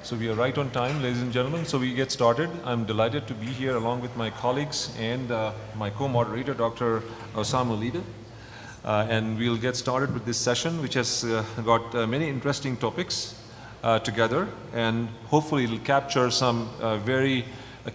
So we are right on time, ladies and gentlemen. So we get started. I'm delighted to be here along with my colleagues and my co-moderator, Dr. Osamu Iida. And we'll get started with this session, which has got many interesting topics together, and hopefully it'll capture some very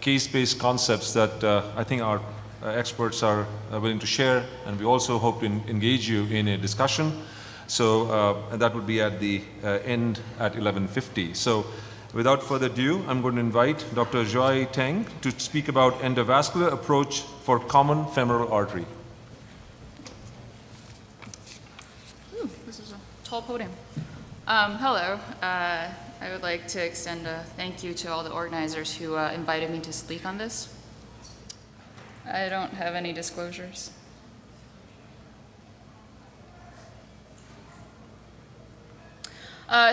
case-based concepts that I think our experts are willing to share, and we also hope to engage you in a discussion. So and that would be at the end at 11:50. So without further ado, I'm going to invite Dr. Xiaoyi Teng to speak about endovascular approach for common femoral artery. Ooh, this is a tall podium. Hello. I would like to extend a thank you to all the organizers who invited me to speak on this. I don't have any disclosures.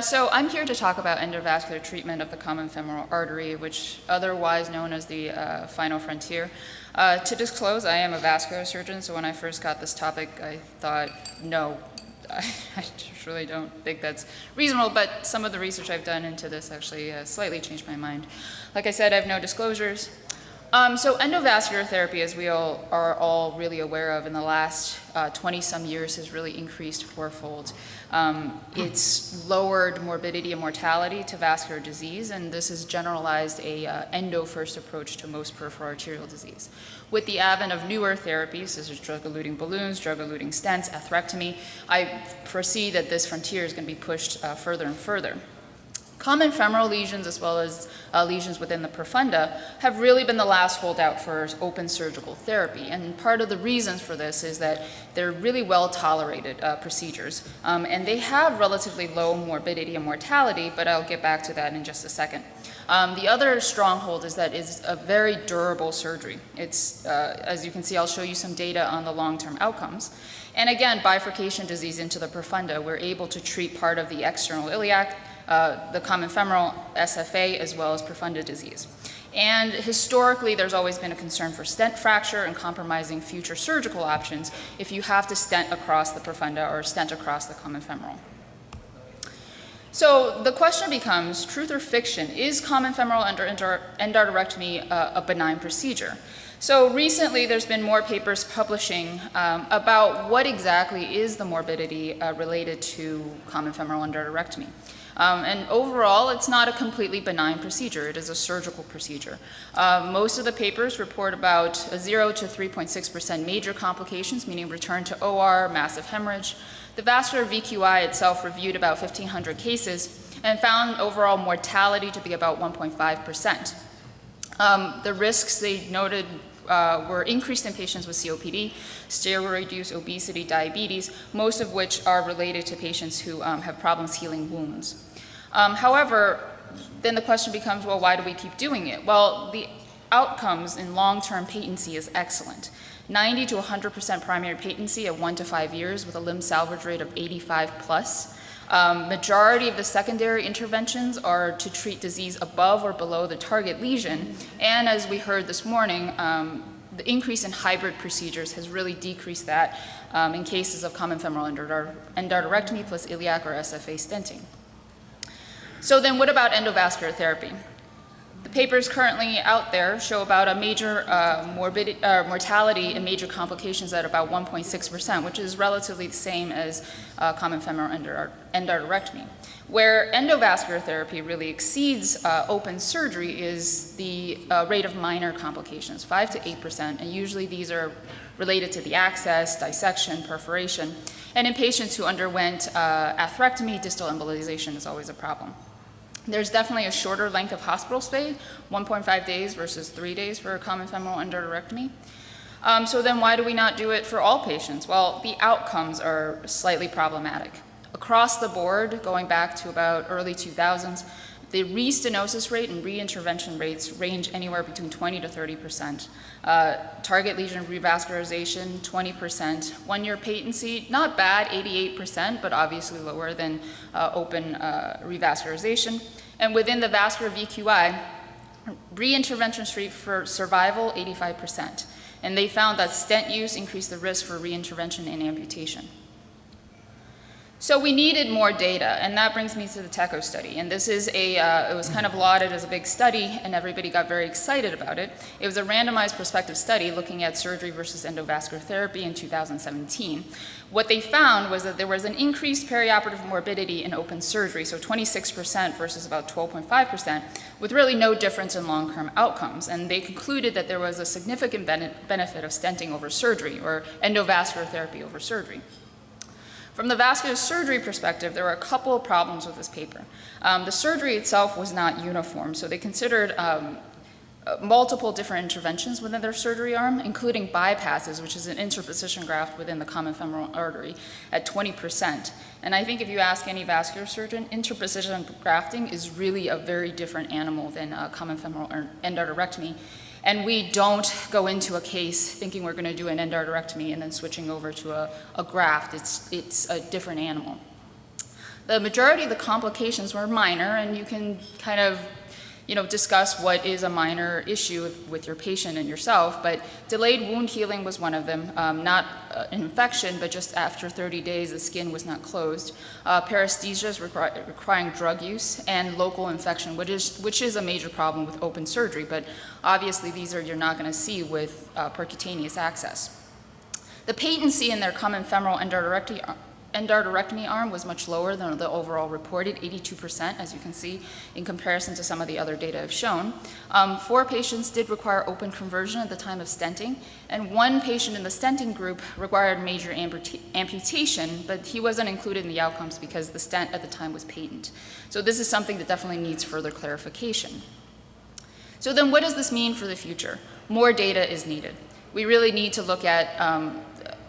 So I'm here to talk about endovascular treatment of the common femoral artery, which otherwise known as the final frontier. To disclose, I am a vascular surgeon, so when I first got this topic, I thought, no, I just really don't think that's reasonable, but some of the research I've done into this actually slightly changed my mind. Like I said, I have no disclosures. So endovascular therapy, as we are all really aware of, in the last 20-some years has really increased fourfold. It's lowered morbidity and mortality to vascular disease, and this has generalized a endo-first approach to most peripheral arterial disease. With the advent of newer therapies, such as drug-eluting balloons, drug-eluting stents, atherectomy, I foresee that this frontier is going to be pushed further and further. Common femoral lesions, as well as lesions within the profunda, have really been the last holdout for open surgical therapy. And part of the reasons for this is that they're really well tolerated procedures. And they have relatively low morbidity and mortality, but I'll get back to that in just a second. The other stronghold is that it's a very durable surgery. It's, as you can see, I'll show you some data on the long-term outcomes. And again, bifurcation disease into the profunda, we're able to treat part of the external iliac, the common femoral, SFA, as well as profunda disease. And historically, there's always been a concern for stent fracture and compromising future surgical options if you have to stent across the profunda or stent across the common femoral. So the question becomes, truth or fiction, is common femoral endarterectomy a benign procedure? So recently, there's been more papers publishing about what exactly is the morbidity related to common femoral endarterectomy. And overall, it's not a completely benign procedure. It is a surgical procedure. Most of the papers report about 0 to 3.6% major complications, meaning return to OR, massive hemorrhage. The vascular VQI itself reviewed about 1,500 cases and found overall mortality to be about 1.5%. The risks they noted were increased in patients with COPD, steroid use, obesity, diabetes, most of which are related to patients who have problems healing wounds. However, then the question becomes, well, why do we keep doing it? Well, the outcomes in long-term patency is excellent. 90 to 100% primary patency at 1 to 5 years with a limb salvage rate of 85 plus. Majority of the secondary interventions are to treat disease above or below the target lesion. And as we heard this morning, the increase in hybrid procedures has really decreased that in cases of common femoral endarterectomy plus iliac or SFA stenting. So then what about endovascular therapy? The papers currently out there show about a major mortality and major complications at about 1.6%, which is relatively the same as common femoral endarterectomy. Where endovascular therapy really exceeds open surgery is the rate of minor complications, 5 to 8%, and usually these are related to the access, dissection, perforation, and in patients who underwent atherectomy, distal embolization is always a problem. There's definitely a shorter length of hospital stay, 1.5 days versus 3 days for a common femoral endarterectomy. So then why do we not do it for all patients? Well, the outcomes are slightly problematic. Across the board, going back to about early 2000s, the restenosis rate and reintervention rates range anywhere between 20 to 30%. Target lesion revascularization, 20%. 1 year patency, not bad, 88%, but obviously lower than open revascularization. And within the vascular VQI, reintervention rate for survival, 85%. And they found that stent use increased the risk for reintervention and amputation. So we needed more data, and that brings me to the TECO study. And this is it was kind of lauded as a big study, and everybody got very excited about it. It was a randomized prospective study looking at surgery versus endovascular therapy in 2017. What they found was that there was an increased perioperative morbidity in open surgery, so 26% versus about 12.5%, with really no difference in long-term outcomes. And they concluded that there was a significant benefit of stenting over surgery, or endovascular therapy over surgery. From the vascular surgery perspective, there were a couple of problems with this paper. The surgery itself was not uniform, so they considered multiple different interventions within their surgery arm, including bypasses, which is an interposition graft within the common femoral artery, at 20%. And I think if you ask any vascular surgeon, interposition grafting is really a very different animal than common femoral endarterectomy. And we don't go into a case thinking we're going to do an endarterectomy and then switching over to a graft. It's a different animal. The majority of the complications were minor, and you can kind of discuss what is a minor issue with your patient and yourself, but delayed wound healing was one of them. Not an infection, but just after 30 days, the skin was not closed. Paresthesias requiring drug use, and local infection, which is a major problem with open surgery, but obviously these you're not going to see with percutaneous access. The patency in their common femoral endarterectomy arm was much lower than the overall reported, 82%, as you can see, in comparison to some of the other data I've shown. 4 patients did require open conversion at the time of stenting, and 1 patient in the stenting group required major amputation, but he wasn't included in the outcomes because the stent at the time was patent. So this is something that definitely needs further clarification. So then what does this mean for the future? More data is needed. We really need to look at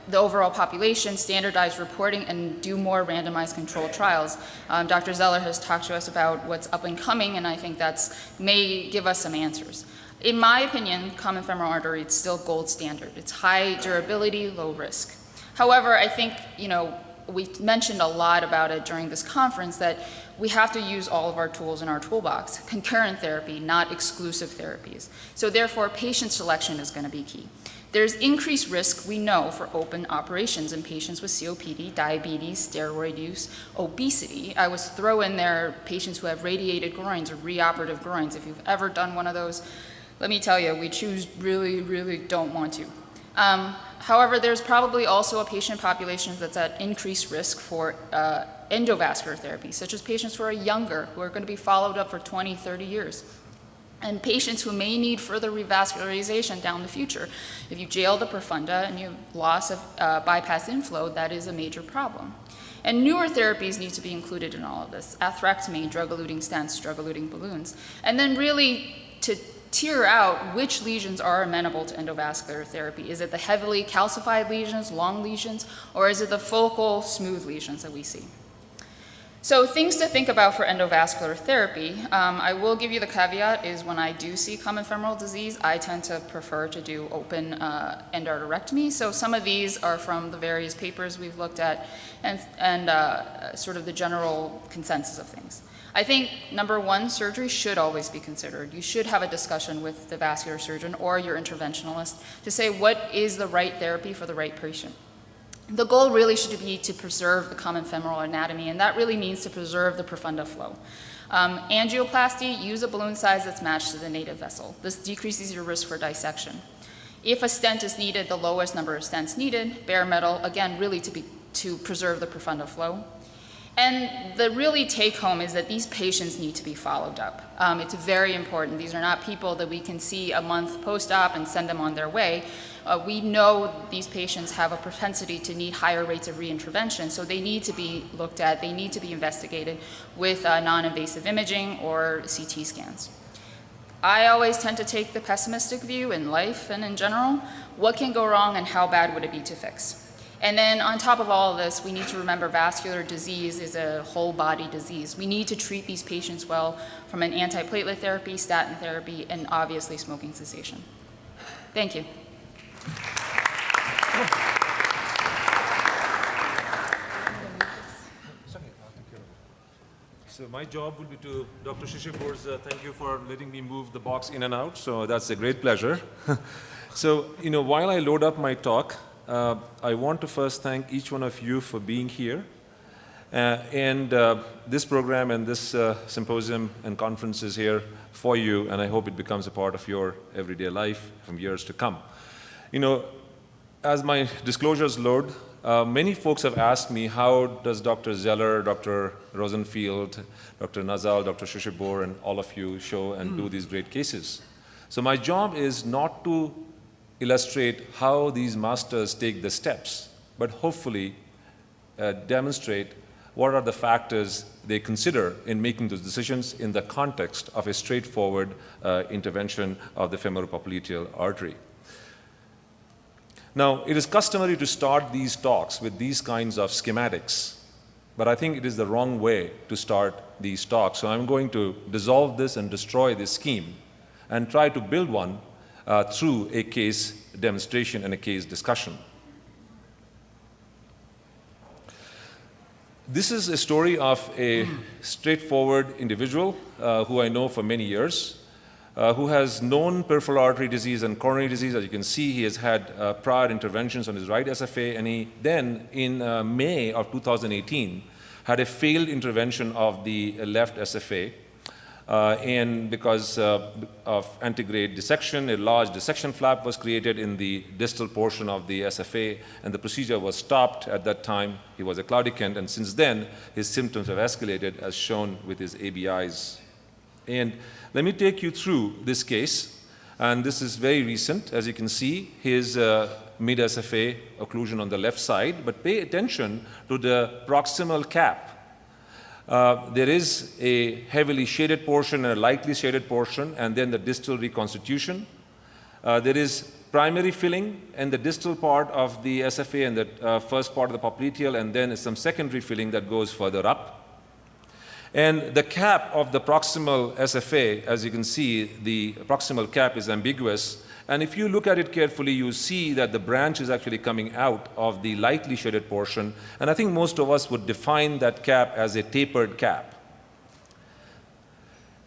the overall population, standardized reporting, and do more randomized controlled trials. Dr. Zeller has talked to us about what's up and coming, and I think that may give us some answers. In my opinion, common femoral artery is still gold standard. It's high durability, low risk. However, I think, we mentioned a lot about it during this conference, that we have to use all of our tools in our toolbox. Concurrent therapy, not exclusive therapies. So therefore, patient selection is going to be key. There's increased risk, we know, for open operations in patients with COPD, diabetes, steroid use, obesity. I was throw in there patients who have radiated groins or reoperative groins. If you've ever done one of those, let me tell you, we really, really don't want to. However, there's probably also a patient population that's at increased risk for endovascular therapy, such as patients who are younger, who are going to be followed up for 20, 30 years. And patients who may need further revascularization down the future. If you jail the profunda and you have loss of bypass inflow, that is a major problem. And newer therapies need to be included in all of this. Atherectomy, drug-eluting stents, drug-eluting balloons. And then really to tier out which lesions are amenable to endovascular therapy. Is it the heavily calcified lesions, long lesions, or is it the focal, smooth lesions that we see? So things to think about for endovascular therapy. I will give you the caveat is when I do see common femoral disease, I tend to prefer to do open endarterectomy. So some of these are from the various papers we've looked at and sort of the general consensus of things. I think number 1, surgery should always be considered. You should have a discussion with the vascular surgeon or your interventionalist to say what is the right therapy for the right patient. The goal really should be to preserve the common femoral anatomy, and that really means to preserve the profunda flow. Angioplasty, use a balloon size that's matched to the native vessel. This decreases your risk for dissection. If a stent is needed, the lowest number of stents needed. Bare metal, again, really to preserve the profunda flow. And the really take home is that these patients need to be followed up. It's very important. These are not people that we can see a month post-op and send them on their way. We know these patients have a propensity to need higher rates of reintervention, so they need to be looked at, they need to be investigated with non-invasive imaging or CT scans. I always tend to take the pessimistic view in life and in general. What can go wrong and how bad would it be to fix? And then on top of all of this, we need to remember vascular disease is a whole body disease. We need to treat these patients well from an antiplatelet therapy, statin therapy, and obviously smoking cessation. Thank you. So my job will be to Dr. Shishebor's thank you for letting me move the box in and out. So that's a great pleasure. So, while I load up my talk, I want to first thank each one of you for being here. This program and this symposium and conference is here for you, and I hope it becomes a part of your everyday life from years to come. You know, as my disclosures load, many folks have asked me, how does Dr. Zeller, Dr. Rosenfield, Dr. Nazal, Dr. Shishebor, and all of you show and do these great cases? So my job is not to illustrate how these masters take the steps, but hopefully demonstrate what are the factors they consider in making those decisions in the context of a straightforward intervention of the femoropopliteal artery. Now, it is customary to start these talks with these kinds of schematics, but I think it is the wrong way to start these talks. So I'm going to dissolve this and destroy this scheme and try to build one through a case demonstration and a case discussion. This is a story of a straightforward individual who I know for many years, who has known peripheral artery disease and coronary disease. As you can see, he has had prior interventions on his right SFA, and he then, in May of 2018, had a failed intervention of the left SFA. And because of antegrade dissection, a large dissection flap was created in the distal portion of the SFA, and the procedure was stopped at that time. He was a claudicant, and since then, his symptoms have escalated, as shown with his ABIs. And let me take you through this case, and this is very recent. As you can see, his mid-SFA occlusion on the left side, but pay attention to the proximal cap. There is a heavily shaded portion and a lightly shaded portion, and then the distal reconstitution. There is primary filling in the distal part of the SFA and the first part of the popliteal, and then some secondary filling that goes further up. And the cap of the proximal SFA, as you can see, the proximal cap is ambiguous. And if you look at it carefully, you see that the branch is actually coming out of the lightly shaded portion. And I think most of us would define that cap as a tapered cap.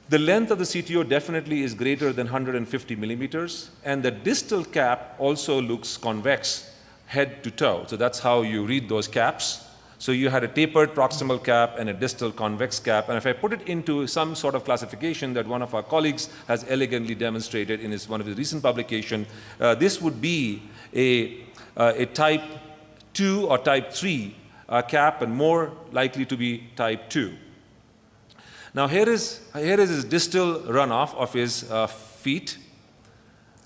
The length of the CTO definitely is greater than 150 millimeters. And the distal cap also looks convex head to toe. So that's how you read those caps. So you had a tapered proximal cap and a distal convex cap. And if I put it into some sort of classification that one of our colleagues has elegantly demonstrated in one of his recent publications, this would be a type 2 or type 3 cap, and more likely to be type 2. Now here is his distal runoff of his feet.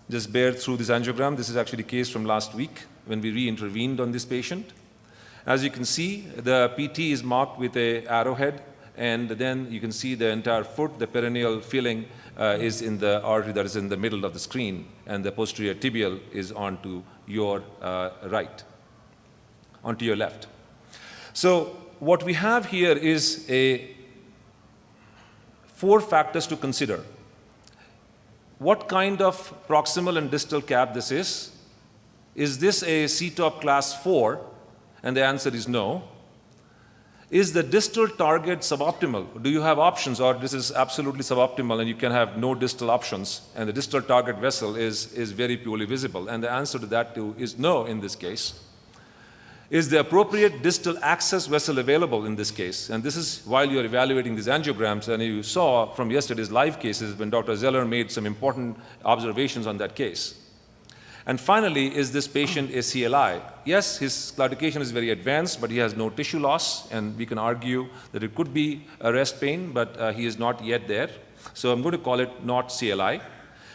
Just bear through this angiogram. This is actually a case from last week when we re-intervened on this patient. As you can see, the PT is marked with an arrowhead, and then you can see the entire foot. The peroneal filling is in the artery that is in the middle of the screen, and the posterior tibial is onto your right, onto your left. So what we have here is 4 factors to consider. What kind of proximal and distal cap this is? Is this a CTOP class 4? And the answer is no. Is the distal target suboptimal? Do you have options, or this is absolutely suboptimal and you can have no distal options, and the distal target vessel is very purely visible? And the answer to that too is no in this case. Is the appropriate distal access vessel available in this case? And this is while you're evaluating these angiograms, and you saw from yesterday's live cases when Dr. Zeller made some important observations on that case. And finally, is this patient a CLI? Yes, his claudication is very advanced, but he has no tissue loss, and we can argue that it could be a rest pain, but he is not yet there. So I'm going to call it not CLI.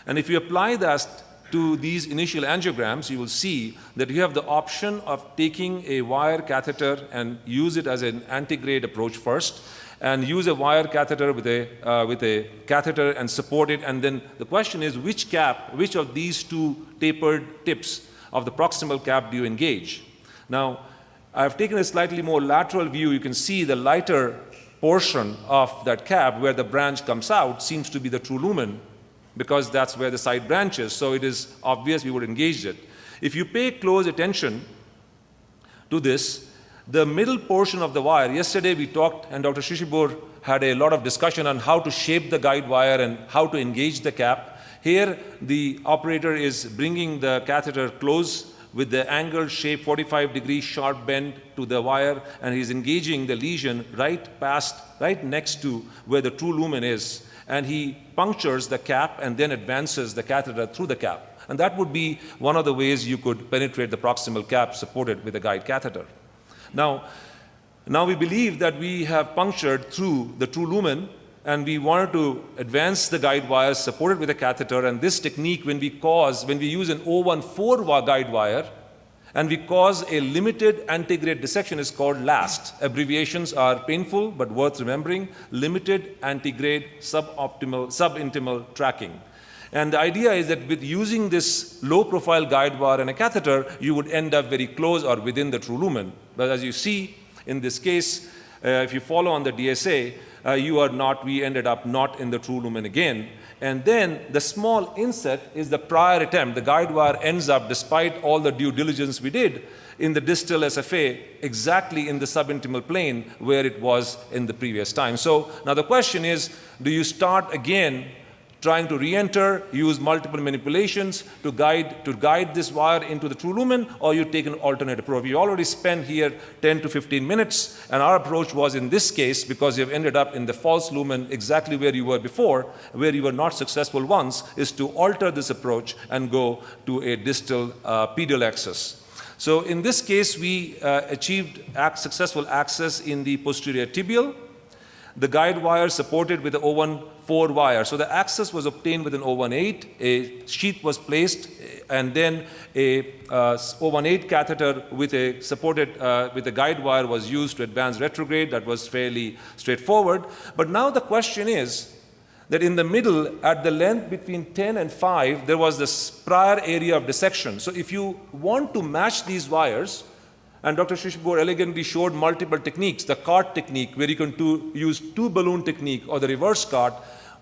And if you apply that to these initial angiograms, you will see that you have the option of taking a wire catheter and use it as an antegrade approach first, and use a wire catheter with a catheter and support it. And then the question is, which of these 2 tapered tips of the proximal cap do you engage? Now, I've taken a slightly more lateral view. You can see the lighter portion of that cap where the branch comes out seems to be the true lumen, because that's where the side branch is. So it is obvious we would engage it. If you pay close attention to this, the middle portion of the wire, yesterday we talked, and Dr. Shishebor had a lot of discussion on how to shape the guide wire and how to engage the cap. Here, the operator is bringing the catheter close with the angled shape, 45-degree sharp bend to the wire, and he's engaging the lesion right next to where the true lumen is. And he punctures the cap and then advances the catheter through the cap. And that would be one of the ways you could penetrate the proximal cap supported with a guide catheter. Now we believe that we have punctured through the true lumen, and we wanted to advance the guide wires supported with a catheter. And this technique, when we use an 014 guide wire, and we cause a limited antegrade dissection, is called LAST. Abbreviations are painful but worth remembering. Limited antegrade subintimal tracking. And the idea is that with using this low-profile guide wire and a catheter, you would end up very close or within the true lumen. But as you see in this case, if you follow on the DSA, we ended up not in the true lumen again. And then the small inset is the prior attempt. The guide wire ends up, despite all the due diligence we did, in the distal SFA, exactly in the subintimal plane where it was in the previous time. So now the question is, do you start again trying to re-enter, use multiple manipulations to guide this wire into the true lumen, or you take an alternate approach? We already spent here 10 to 15 minutes, and our approach was, in this case, because you've ended up in the false lumen exactly where you were before, where you were not successful once, is to alter this approach and go to a distal pedal access. So in this case, we achieved successful access in the posterior tibial. The guide wire supported with the 014 wire. So the access was obtained with an 018, a sheath was placed, and then a 018 catheter with a supported with a guide wire was used to advance retrograde. That was fairly straightforward. But now the question is that in the middle, at the length between 10 and 5, there was this prior area of dissection. So if you want to match these wires, and Dr. Shishebor elegantly showed multiple techniques, the cart technique, where you can use two balloon technique, or the reverse cart.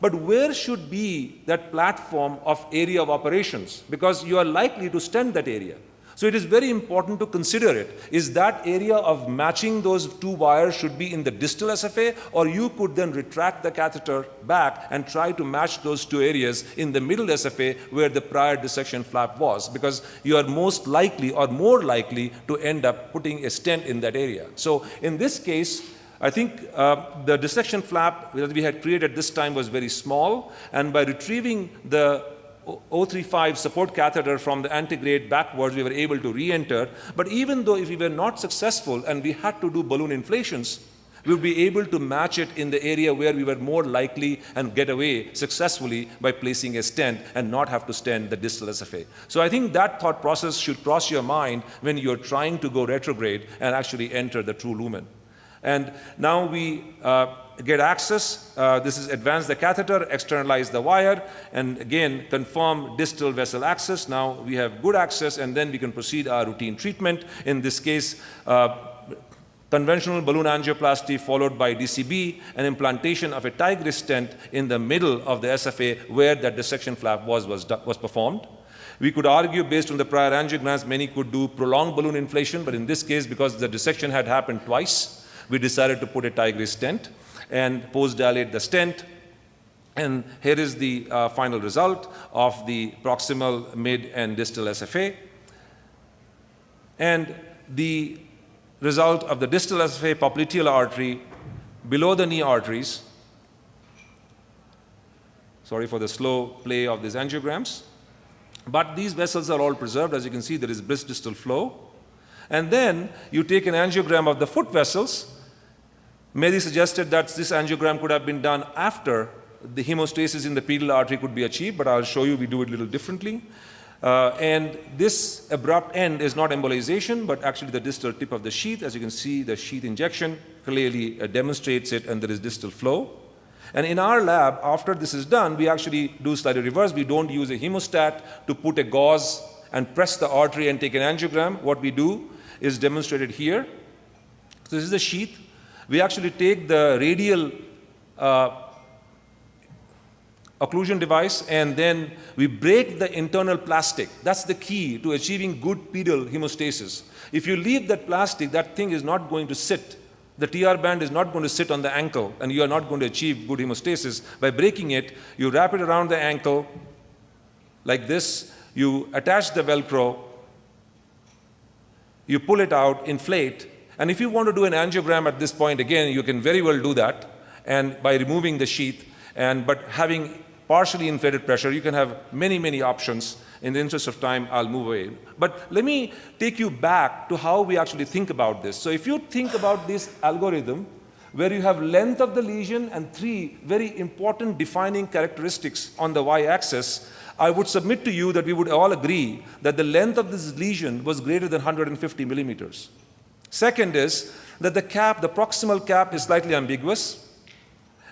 But where should be that platform of area of operations? Because you are likely to stent that area. So it is very important to consider it. Is that area of matching those two wires should be in the distal SFA, or you could then retract the catheter back and try to match those two areas in the middle SFA where the prior dissection flap was, because you are most likely or more likely to end up putting a stent in that area. So in this case, I think the dissection flap that we had created this time was very small, and by retrieving the 035 support catheter from the antegrade backwards, we were able to re-enter. But even though if we were not successful and we had to do balloon inflations, we would be able to match it in the area where we were more likely and get away successfully by placing a stent and not have to stent the distal SFA. So I think that thought process should cross your mind when you're trying to go retrograde and actually enter the true lumen. And now we get access. This is advance the catheter, externalize the wire, and again confirm distal vessel access. Now we have good access, and then we can proceed our routine treatment. In this case, conventional balloon angioplasty followed by DCB and implantation of a Tigris stent in the middle of the SFA where that dissection flap was performed. We could argue, based on the prior angiograms, many could do prolonged balloon inflation, but in this case, because the dissection had happened twice, we decided to put a Tigris stent and post-dilate the stent. And here is the final result of the proximal, mid, and distal SFA. And the result of the distal SFA popliteal artery below the knee arteries. Sorry for the slow play of these angiograms. But these vessels are all preserved. As you can see, there is brisk distal flow. And then you take an angiogram of the foot vessels. Mehdi suggested that this angiogram could have been done after the hemostasis in the pedal artery could be achieved, but I'll show you we do it a little differently. And this abrupt end is not embolization, but actually the distal tip of the sheath. As you can see, the sheath injection clearly demonstrates it, and there is distal flow. And in our lab, after this is done, we actually do slightly reverse. We don't use a hemostat to put a gauze and press the artery and take an angiogram. What we do is demonstrated here. So this is the sheath. We actually take the radial occlusion device, and then we break the internal plastic. That's the key to achieving good pedal hemostasis. If you leave that plastic, that thing is not going to sit. The TR band is not going to sit on the ankle, and you are not going to achieve good hemostasis. By breaking it, you wrap it around the ankle like this, you attach the Velcro, you pull it out, inflate, and if you want to do an angiogram at this point, again, you can very well do that, and by removing the sheath, but having partially inflated pressure, you can have many, many options. In the interest of time, I'll move away. But let me take you back to how we actually think about this. So if you think about this algorithm, where you have length of the lesion and 3 very important defining characteristics on the y-axis, I would submit to you that we would all agree that the length of this lesion was greater than 150 millimeters. Second is that the proximal cap is slightly ambiguous.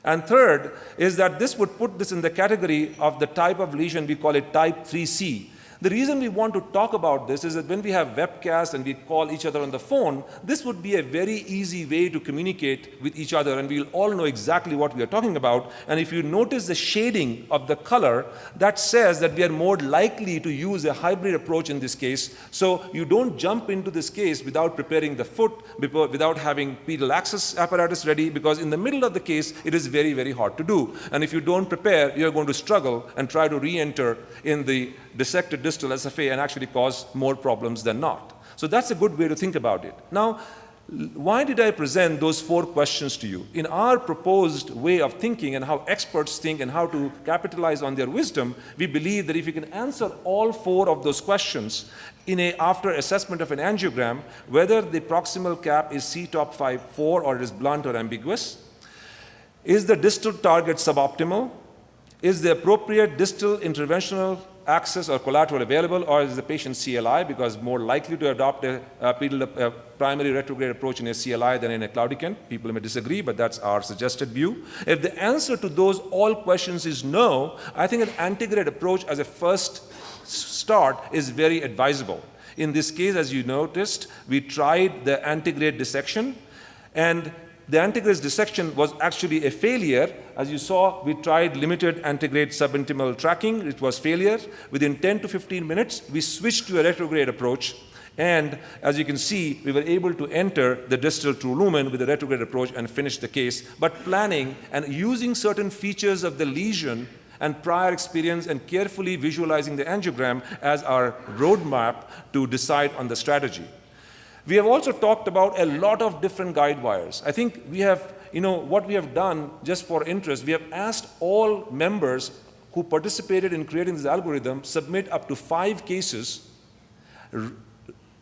And third is that this would put this in the category of the type of lesion we call it type 3C. The reason we want to talk about this is that when we have webcasts and we call each other on the phone, this would be a very easy way to communicate with each other, and we'll all know exactly what we are talking about. And if you notice the shading of the color, that says that we are more likely to use a hybrid approach in this case. So you don't jump into this case without preparing the foot, without having pedal access apparatus ready, because in the middle of the case, it is very, very hard to do. And if you don't prepare, you're going to struggle and try to re-enter in the dissected distal SFA and actually cause more problems than not. So that's a good way to think about it. Now, why did I present those 4 questions to you? In our proposed way of thinking and how experts think and how to capitalize on their wisdom, we believe that if you can answer all 4 of those questions after assessment of an angiogram, whether the proximal cap is C-top 5-4 or it is blunt or ambiguous, is the distal target suboptimal, is the appropriate distal interventional access or collateral available, or is the patient CLI, because more likely to adopt a primary retrograde approach in a CLI than in a claudicant? People may disagree, but that's our suggested view. If the answer to those all questions is no, I think an antegrade approach as a first start is very advisable. In this case, as you noticed, we tried the antegrade dissection, and the antegrade dissection was actually a failure. As you saw, we tried limited antegrade subintimal tracking. It was failure. Within 10 to 15 minutes, we switched to a retrograde approach. And as you can see, we were able to enter the distal true lumen with a retrograde approach and finish the case. But planning and using certain features of the lesion and prior experience and carefully visualizing the angiogram as our roadmap to decide on the strategy. We have also talked about a lot of different guide wires. I think we have, what we have done just for interest, we have asked all members who participated in creating this algorithm submit up to 5 cases,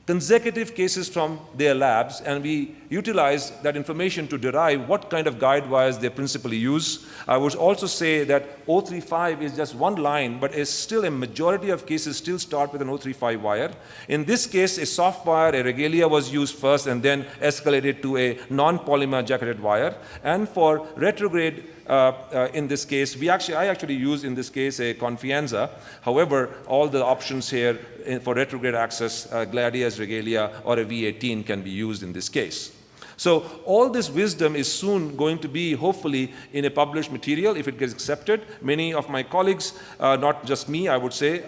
consecutive cases from their labs, and we utilize that information to derive what kind of guide wires they principally use. I would also say that 035 is just one line, but is still a majority of cases still start with an 035 wire. In this case, a soft wire, a regalia was used first and then escalated to a non-polymer jacketed wire. And for retrograde, in this case, I actually use in this case a Confianza. However, all the options here for retrograde access, Gladius, regalia, or a V18 can be used in this case. So all this wisdom is soon going to be, hopefully, in a published material if it gets accepted. Many of my colleagues, not just me, I would say,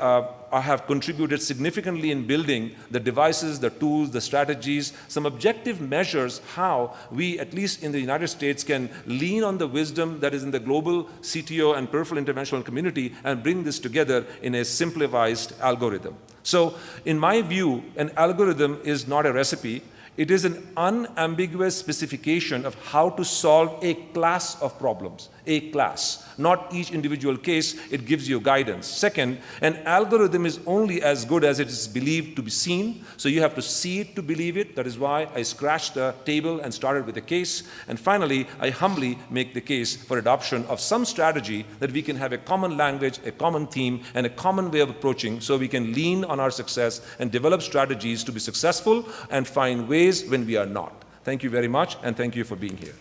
have contributed significantly in building the devices, the tools, the strategies, some objective measures how we, at least in the United States, can lean on the wisdom that is in the global CTO and peripheral interventional community and bring this together in a simplified algorithm. So in my view, an algorithm is not a recipe. It is an unambiguous specification of how to solve a class of problems, a class, not each individual case. It gives you guidance. Second, an algorithm is only as good as it is believed to be seen, so you have to see it to believe it. That is why I scratched the table and started with a case. And finally, I humbly make the case for adoption of some strategy that we can have a common language, a common theme, and a common way of approaching, so we can lean on our success and develop strategies to be successful and find ways when we are not. Thank you very much, and thank you for being here.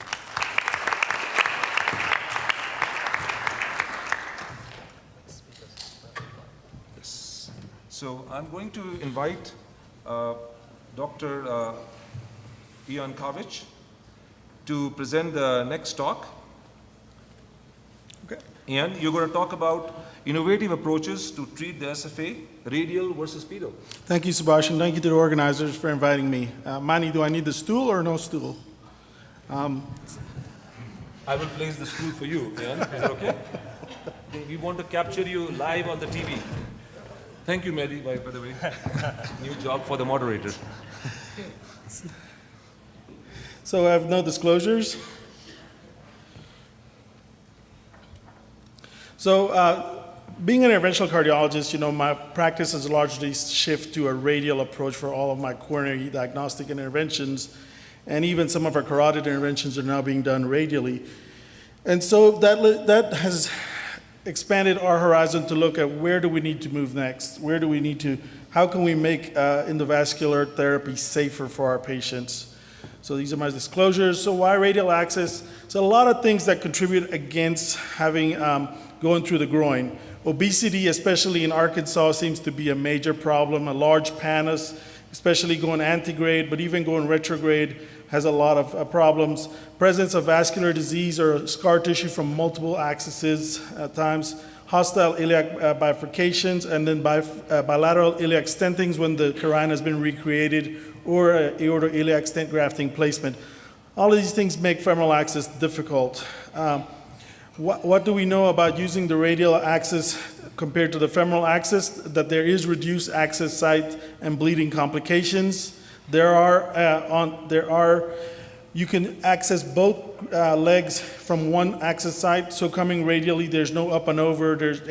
Yes. So I'm going to invite Dr. Ian Cawich to present the next talk. Okay. Ian, you're going to talk about innovative approaches to treat the SFA, radial versus pedal. Thank you, Subhash, and thank you to the organizers for inviting me. Mani, do I need the stool or no stool? I will place the stool for you, Ian. Is that okay? We want to capture you live on the TV. Thank you, Mehdi, by the way. New job for the moderator. So I have no disclosures. So being an interventional cardiologist, you know, my practice has largely shifted to a radial approach for all of my coronary diagnostic interventions, and even some of our carotid interventions are now being done radially. And so that has expanded our horizon to look at where do we need to move next? How can we make endovascular therapy safer for our patients? So these are my disclosures. So why radial access? So a lot of things that contribute against having going through the groin. Obesity, especially in Arkansas, seems to be a major problem. A large pannus, especially going antegrade, but even going retrograde, has a lot of problems. Presence of vascular disease or scar tissue from multiple axes at times. Hostile iliac bifurcations, and then bilateral iliac stentings when the carina has been recreated, or aortoiliac stent grafting placement. All of these things make femoral access difficult. What do we know about using the radial axis compared to the femoral axis? That there is reduced access site and bleeding complications. You can access both legs from one access site. So coming radially, there's no up and over. There's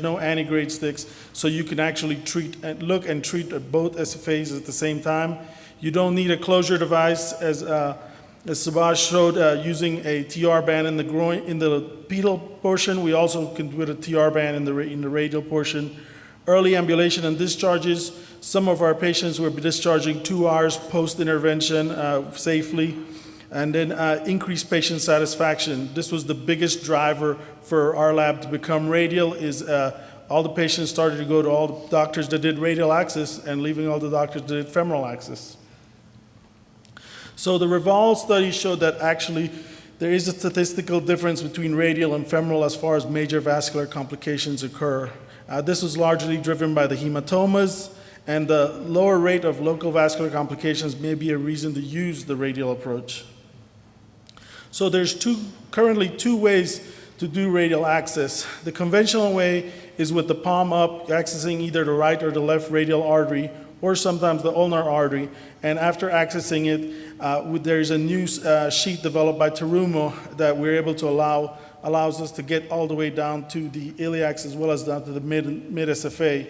no antegrade sticks. So you can actually treat and treat both SFAs at the same time. You don't need a closure device, as Subhash showed, using a TR band in the groin, in the pedal portion. We also can do a TR band in the radial portion. Early ambulation and discharges. Some of our patients were discharging 2 hours post-intervention safely. And then increased patient satisfaction. This was the biggest driver for our lab to become radial, is all the patients started to go to all the doctors that did radial access and leaving all the doctors that did femoral access. So the Revolve study showed that actually there is a statistical difference between radial and femoral as far as major vascular complications occur. This was largely driven by the hematomas, and the lower rate of local vascular complications may be a reason to use the radial approach. So there's currently two ways to do radial access. The conventional way is with the palm up, accessing either the right or the left radial artery, or sometimes the ulnar artery. And after accessing it, there's a new sheet developed by Terumo that we're able to allows us to get all the way down to the iliacs as well as down to the mid SFA.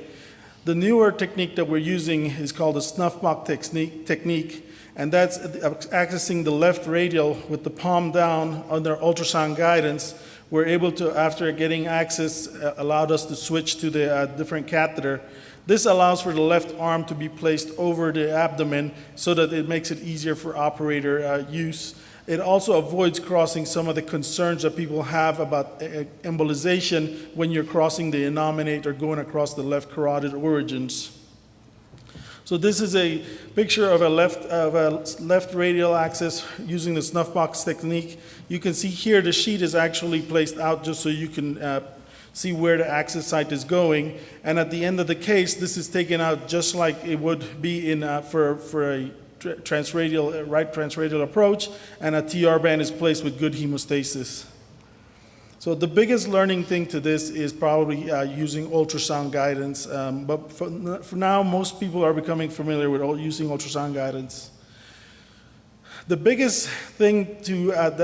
The newer technique that we're using is called the snuff box technique, and that's accessing the left radial with the palm down under ultrasound guidance. We're able to, after getting access, allowed us to switch to the different catheter. This allows for the left arm to be placed over the abdomen so that it makes it easier for operator use. It also avoids crossing some of the concerns that people have about embolization when you're crossing the innominate or going across the left carotid origins. So this is a picture of a left radial access using the snuff box technique. You can see here the sheet is actually placed out just so you can see where the access site is going. And at the end of the case, this is taken out just like it would be in for a transradial, right transradial approach, and a TR band is placed with good hemostasis. So the biggest learning thing to this is probably using ultrasound guidance, but for now, most people are becoming familiar with using ultrasound guidance. The biggest thing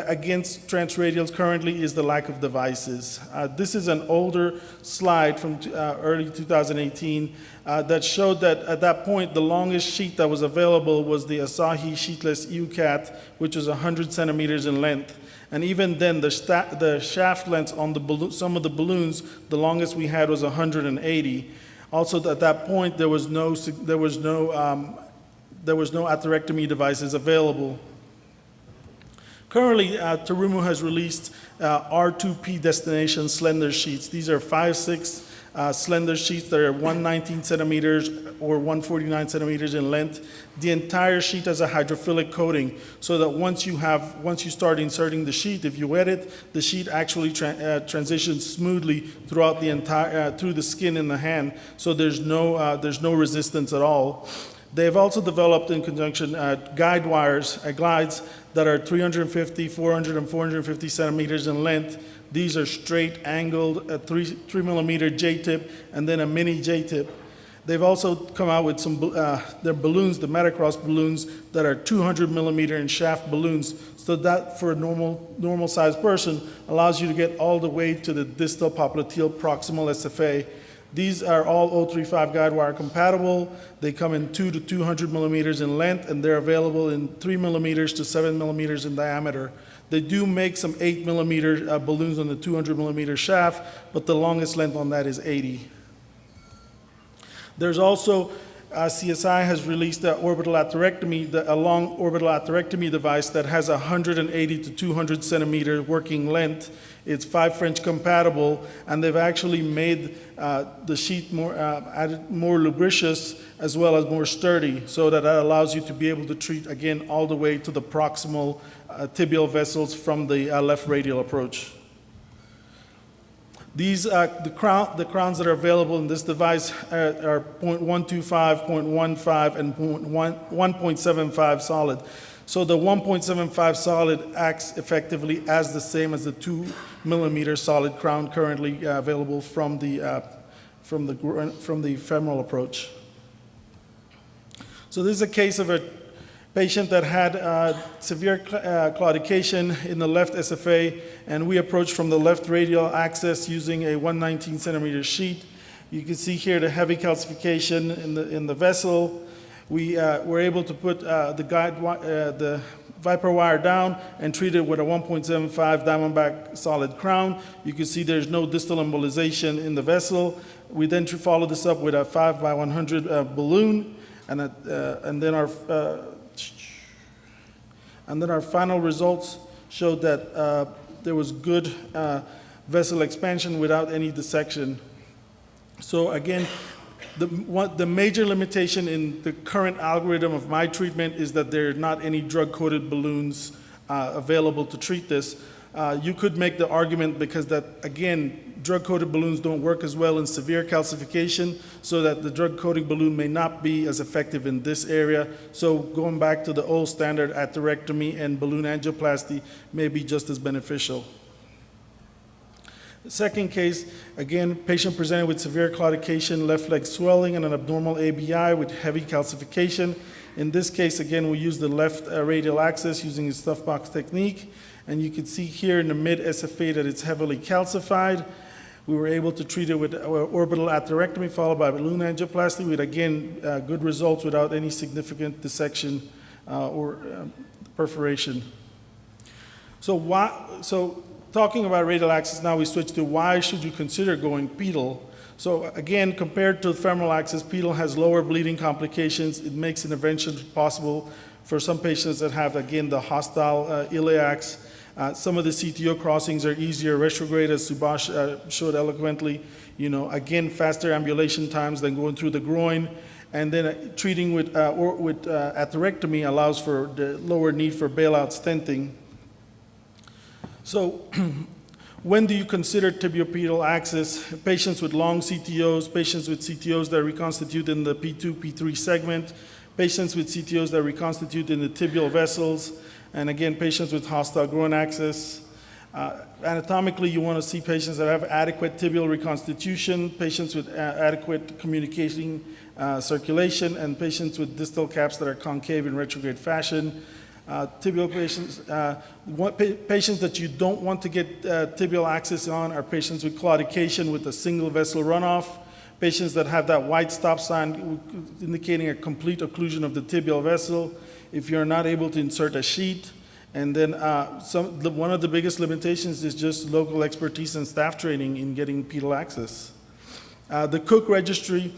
against transradials currently is the lack of devices. This is an older slide from early 2018 that showed that at that point, the longest sheet that was available was the Asahi sheetless EUCAT, which was 100 centimeters in length. And even then, the shaft lengths on some of the balloons, the longest we had was 180. Also, at that point, there was no atherectomy devices available. Currently, Terumo has released R2P destination slender sheets. These are 5/6 slender sheets that are 119 centimeters or 149 centimeters in length. The entire sheet has a hydrophilic coating, so that once you start inserting the sheet, if you wet it, the sheet actually transitions smoothly throughout the entire through the skin in the hand. So there's no resistance at all. They've also developed in conjunction guide wires, glides that are 350, 400, and 450 centimeters in length. These are straight angled 3 millimeter J-tip and then a mini J-tip. They've also come out with some, their balloons, the Metacross balloons, that are 200 millimeter in shaft balloons. So that, for a normal sized person, allows you to get all the way to the distal popliteal proximal SFA. These are all 035 guide wire compatible. They come in 2 to 200 millimeters in length, and they're available in 3 millimeters to 7 millimeters in diameter. They do make some 8 millimeter balloons on the 200 millimeter shaft, but the longest length on that is 80. There's also, CSI has released a orbital atherectomy, a long orbital atherectomy device that has 180 to 200 centimeter working length. It's 5 French compatible, and they've actually made the sheath more lubricious as well as more sturdy, so that allows you to be able to treat, again, all the way to the proximal tibial vessels from the left radial approach. These, the crowns that are available in this device are 0.125, 0.15, and 1.75 solid. So the 1.75 solid acts effectively as the same as the 2 millimeter solid crown currently available from the femoral approach. So this is a case of a patient that had severe claudication in the left SFA, and we approached from the left radial axis using a 119 centimeter sheet. You can see here the heavy calcification in the vessel. We were able to put the Viper wire down and treat it with a 1.75 Diamondback solid crown. You can see there's no distal embolization in the vessel. We then followed this up with a 5 by 100 balloon, and then our final results showed that there was good vessel expansion without any dissection. So again, the major limitation in the current algorithm of my treatment is that there are not any drug-coated balloons available to treat this. You could make the argument because that, again, drug-coated balloons don't work as well in severe calcification, so that the drug-coating balloon may not be as effective in this area. So going back to the old standard atherectomy and balloon angioplasty may be just as beneficial. The second case, again, patient presented with severe claudication, left leg swelling, and an abnormal ABI with heavy calcification. In this case, again, we used the left radial axis using the stuff box technique. And you can see here in the mid SFA that it's heavily calcified. We were able to treat it with orbital atherectomy followed by balloon angioplasty with, again, good results without any significant dissection or perforation. So talking about radial axis, now we switch to why should you consider going pedal. So again, compared to the femoral axis, pedal has lower bleeding complications. It makes intervention possible for some patients that have, again, the hostile iliacs. Some of the CTO crossings are easier retrograde, as Subhash showed eloquently. Again, faster ambulation times than going through the groin. And then treating with atherectomy allows for the lower need for bailout stenting. So when do you consider tibiopedal axis? Patients with long CTOs, patients with CTOs that reconstitute in the P2, P3 segment, patients with CTOs that reconstitute in the tibial vessels, and again, patients with hostile groin axis. Anatomically, you want to see patients that have adequate tibial reconstitution, patients with adequate communicating circulation, and patients with distal caps that are concave in retrograde fashion. Tibial patients, patients that you don't want to get tibial axis on are patients with claudication with a single vessel runoff, patients that have that white stop sign indicating a complete occlusion of the tibial vessel, if you're not able to insert a sheet, and then one of the biggest limitations is just local expertise and staff training in getting pedal access. The Cook registry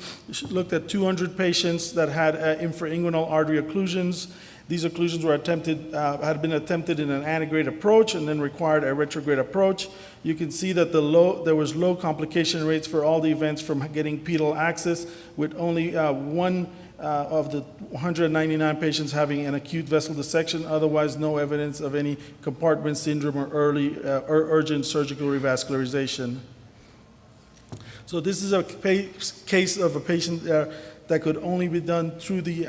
looked at 200 patients that had infrainguinal artery occlusions. These occlusions were had been attempted in an antegrade approach and then required a retrograde approach. You can see that there was low complication rates for all the events from getting pedal access, with only one of the 199 patients having an acute vessel dissection, otherwise no evidence of any compartment syndrome or early or urgent surgical revascularization. So this is a case of a patient that could only be done through the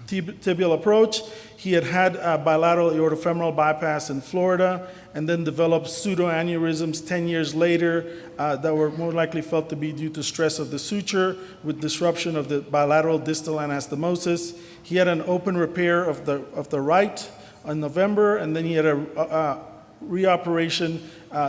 tibial approach. He had a bilateral aortofemoral bypass in Florida and then developed pseudoaneurysms 10 years later that were more likely felt to be due to stress of the suture with disruption of the bilateral distal anastomosis. He had an open repair of the right in November, and then he had a reoperation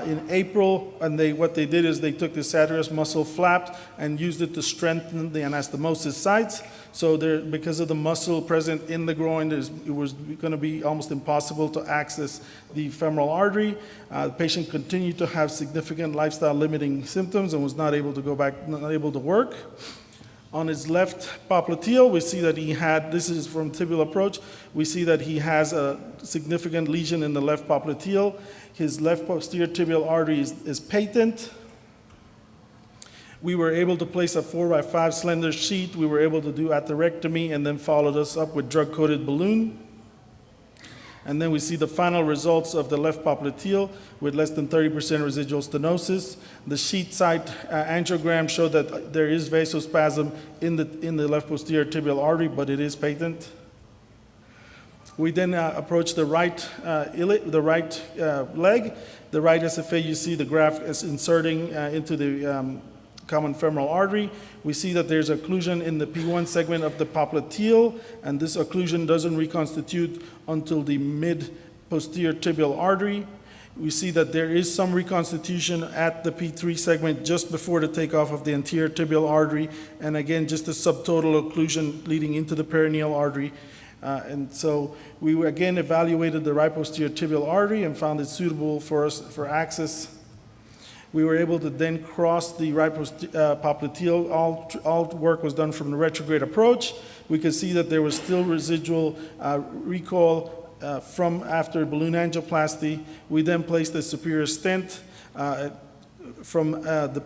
in April, and what they did is they took the sartorius muscle flapped and used it to strengthen the anastomosis sites. So because of the muscle present in the groin, it was going to be almost impossible to access the femoral artery. The patient continued to have significant lifestyle limiting symptoms and was not able to go back, not able to work. On his left popliteal, we see that he had, this is from tibial approach, we see that he has a significant lesion in the left popliteal. His left posterior tibial artery is patent. We were able to place a 4x5 slender sheet. We were able to do atherectomy and then followed us up with drug-coated balloon. And then we see the final results of the left popliteal with less than 30% residual stenosis. The sheet site angiogram showed that there is vasospasm in the left posterior tibial artery, but it is patent. We then approach the right leg. The right SFA, you see the graft is inserting into the common femoral artery. We see that there's occlusion in the P1 segment of the popliteal, and this occlusion doesn't reconstitute until the mid-posterior tibial artery. We see that there is some reconstitution at the P3 segment just before the takeoff of the anterior tibial artery, and again, just a subtotal occlusion leading into the perineal artery. And so we again evaluated the right posterior tibial artery and found it suitable for access. We were able to then cross the right popliteal. All work was done from the retrograde approach. We could see that there was still residual recoil from after balloon angioplasty. We then placed a superior stent from the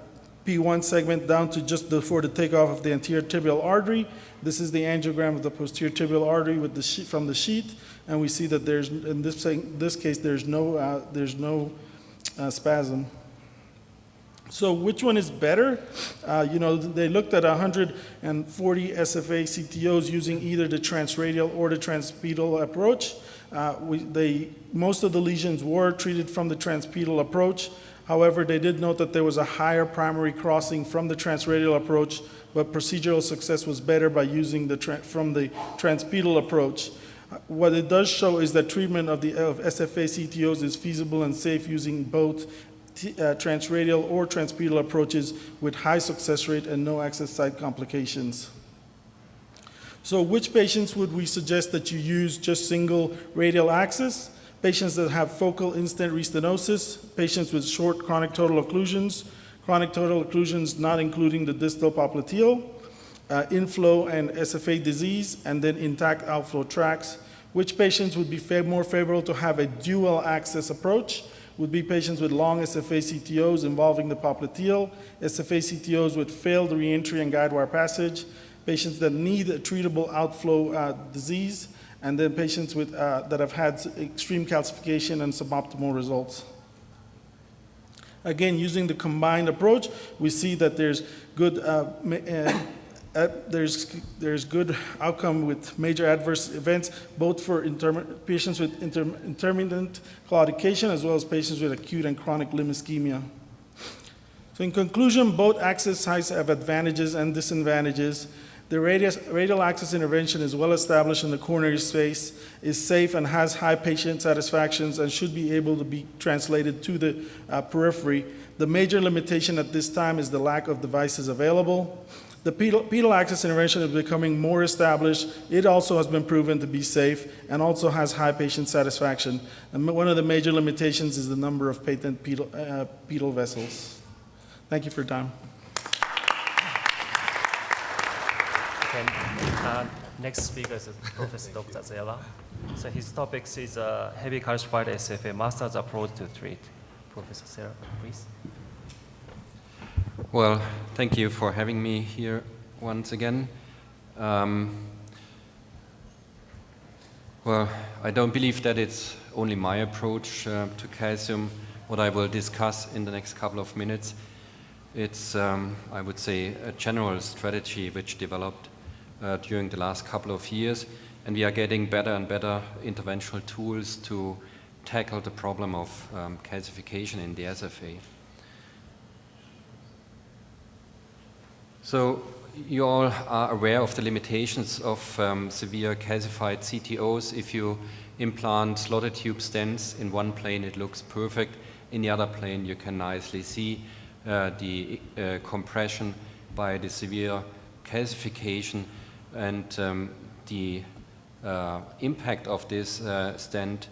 P1 segment down to just before the takeoff of the anterior tibial artery. This is the angiogram of the posterior tibial artery with the from the sheet, and we see that there's, in this case, there's no spasm. So which one is better? They looked at 140 SFA CTOs using either the transradial or the transpedal approach. Most of the lesions were treated from the transpedal approach. However, they did note that there was a higher primary crossing from the transradial approach, but procedural success was better by using from the transpedal approach. What it does show is that treatment of SFA CTOs is feasible and safe using both transradial or transpedal approaches with high success rate and no access site complications. So which patients would we suggest that you use just single radial access? Patients that have focal in-stent restenosis, patients with short chronic total occlusions not including the distal popliteal, inflow and SFA disease, and then intact outflow tracts. Which patients would be more favorable to have a dual access approach? Would be patients with long SFA CTOs involving the popliteal, SFA CTOs with failed reentry and guide wire passage, patients that need a treatable outflow disease, and then patients that have had extreme calcification and suboptimal results. Again, using the combined approach, we see that there's good there's good outcome with major adverse events, both for patients with intermittent claudication as well as patients with acute and chronic limb ischemia. So in conclusion, both access sites have advantages and disadvantages. The radial access intervention is well established in the coronary space, is safe and has high patient satisfactions and should be able to be translated to the periphery. The major limitation at this time is the lack of devices available. The pedal access intervention is becoming more established. It also has been proven to be safe and also has high patient satisfaction. And one of the major limitations is the number of patent pedal vessels. Thank you for your time. Okay. Next speaker is Professor Dr. Zeller. So his topic is heavy calcified SFA master's approach to treat. Professor Zeller, please. Well, thank you for having me here once again. Well, I don't believe that it's only my approach to calcium, what I will discuss in the next couple of minutes. It's, I would say, a general strategy which developed during the last couple of years and we are getting better and better interventional tools to tackle the problem of calcification in the SFA. So you all are aware of the limitations of severe calcified CTOs. If you implant slotted tube stents in one plane, it looks perfect. In the other plane, you can nicely see the compression by the severe calcification, and the impact of this stent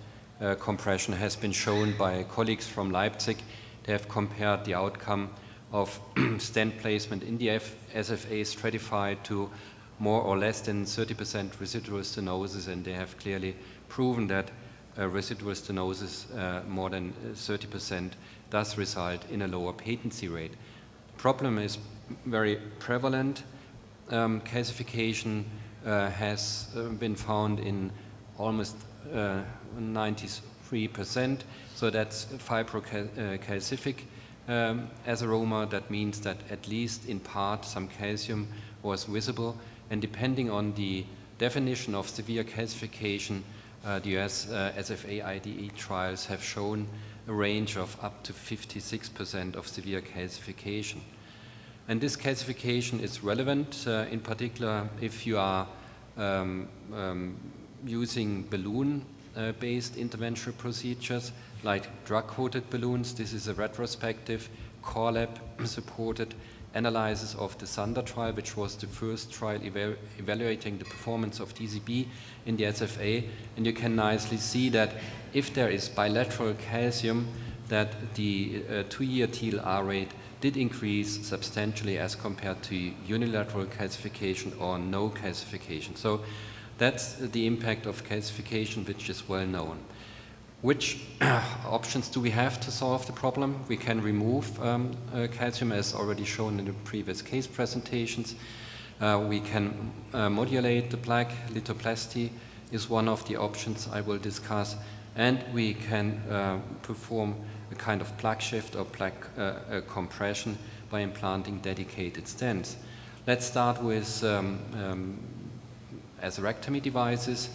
compression has been shown by colleagues from Leipzig. They have compared the outcome of stent placement in the SFA stratified to more or less than 30% residual stenosis, and they have clearly proven that residual stenosis more than 30% does result in a lower patency rate. The problem is very prevalent. Calcification has been found in almost 93%, so that's fibrocalcific atheroma. That means that at least in part some calcium was visible, and depending on the definition of severe calcification, the US SFA IDE trials have shown a range of up to 56% of severe calcification. And this calcification is relevant, in particular if you are using balloon-based interventional procedures like drug-coated balloons. This is a retrospective core lab supported analysis of the Thunder trial, which was the first trial evaluating the performance of DCB in the SFA. And you can nicely see that if there is bilateral calcium, that the 2-year TLR rate did increase substantially as compared to unilateral calcification or no calcification. So that's the impact of calcification, which is well known. Which options do we have to solve the problem? We can remove calcium, as already shown in the previous case presentations. We can modulate the plaque. Lithoplasty is one of the options I will discuss. And we can perform a kind of plaque shift or plaque compression by implanting dedicated stents. Let's start with atherectomy devices.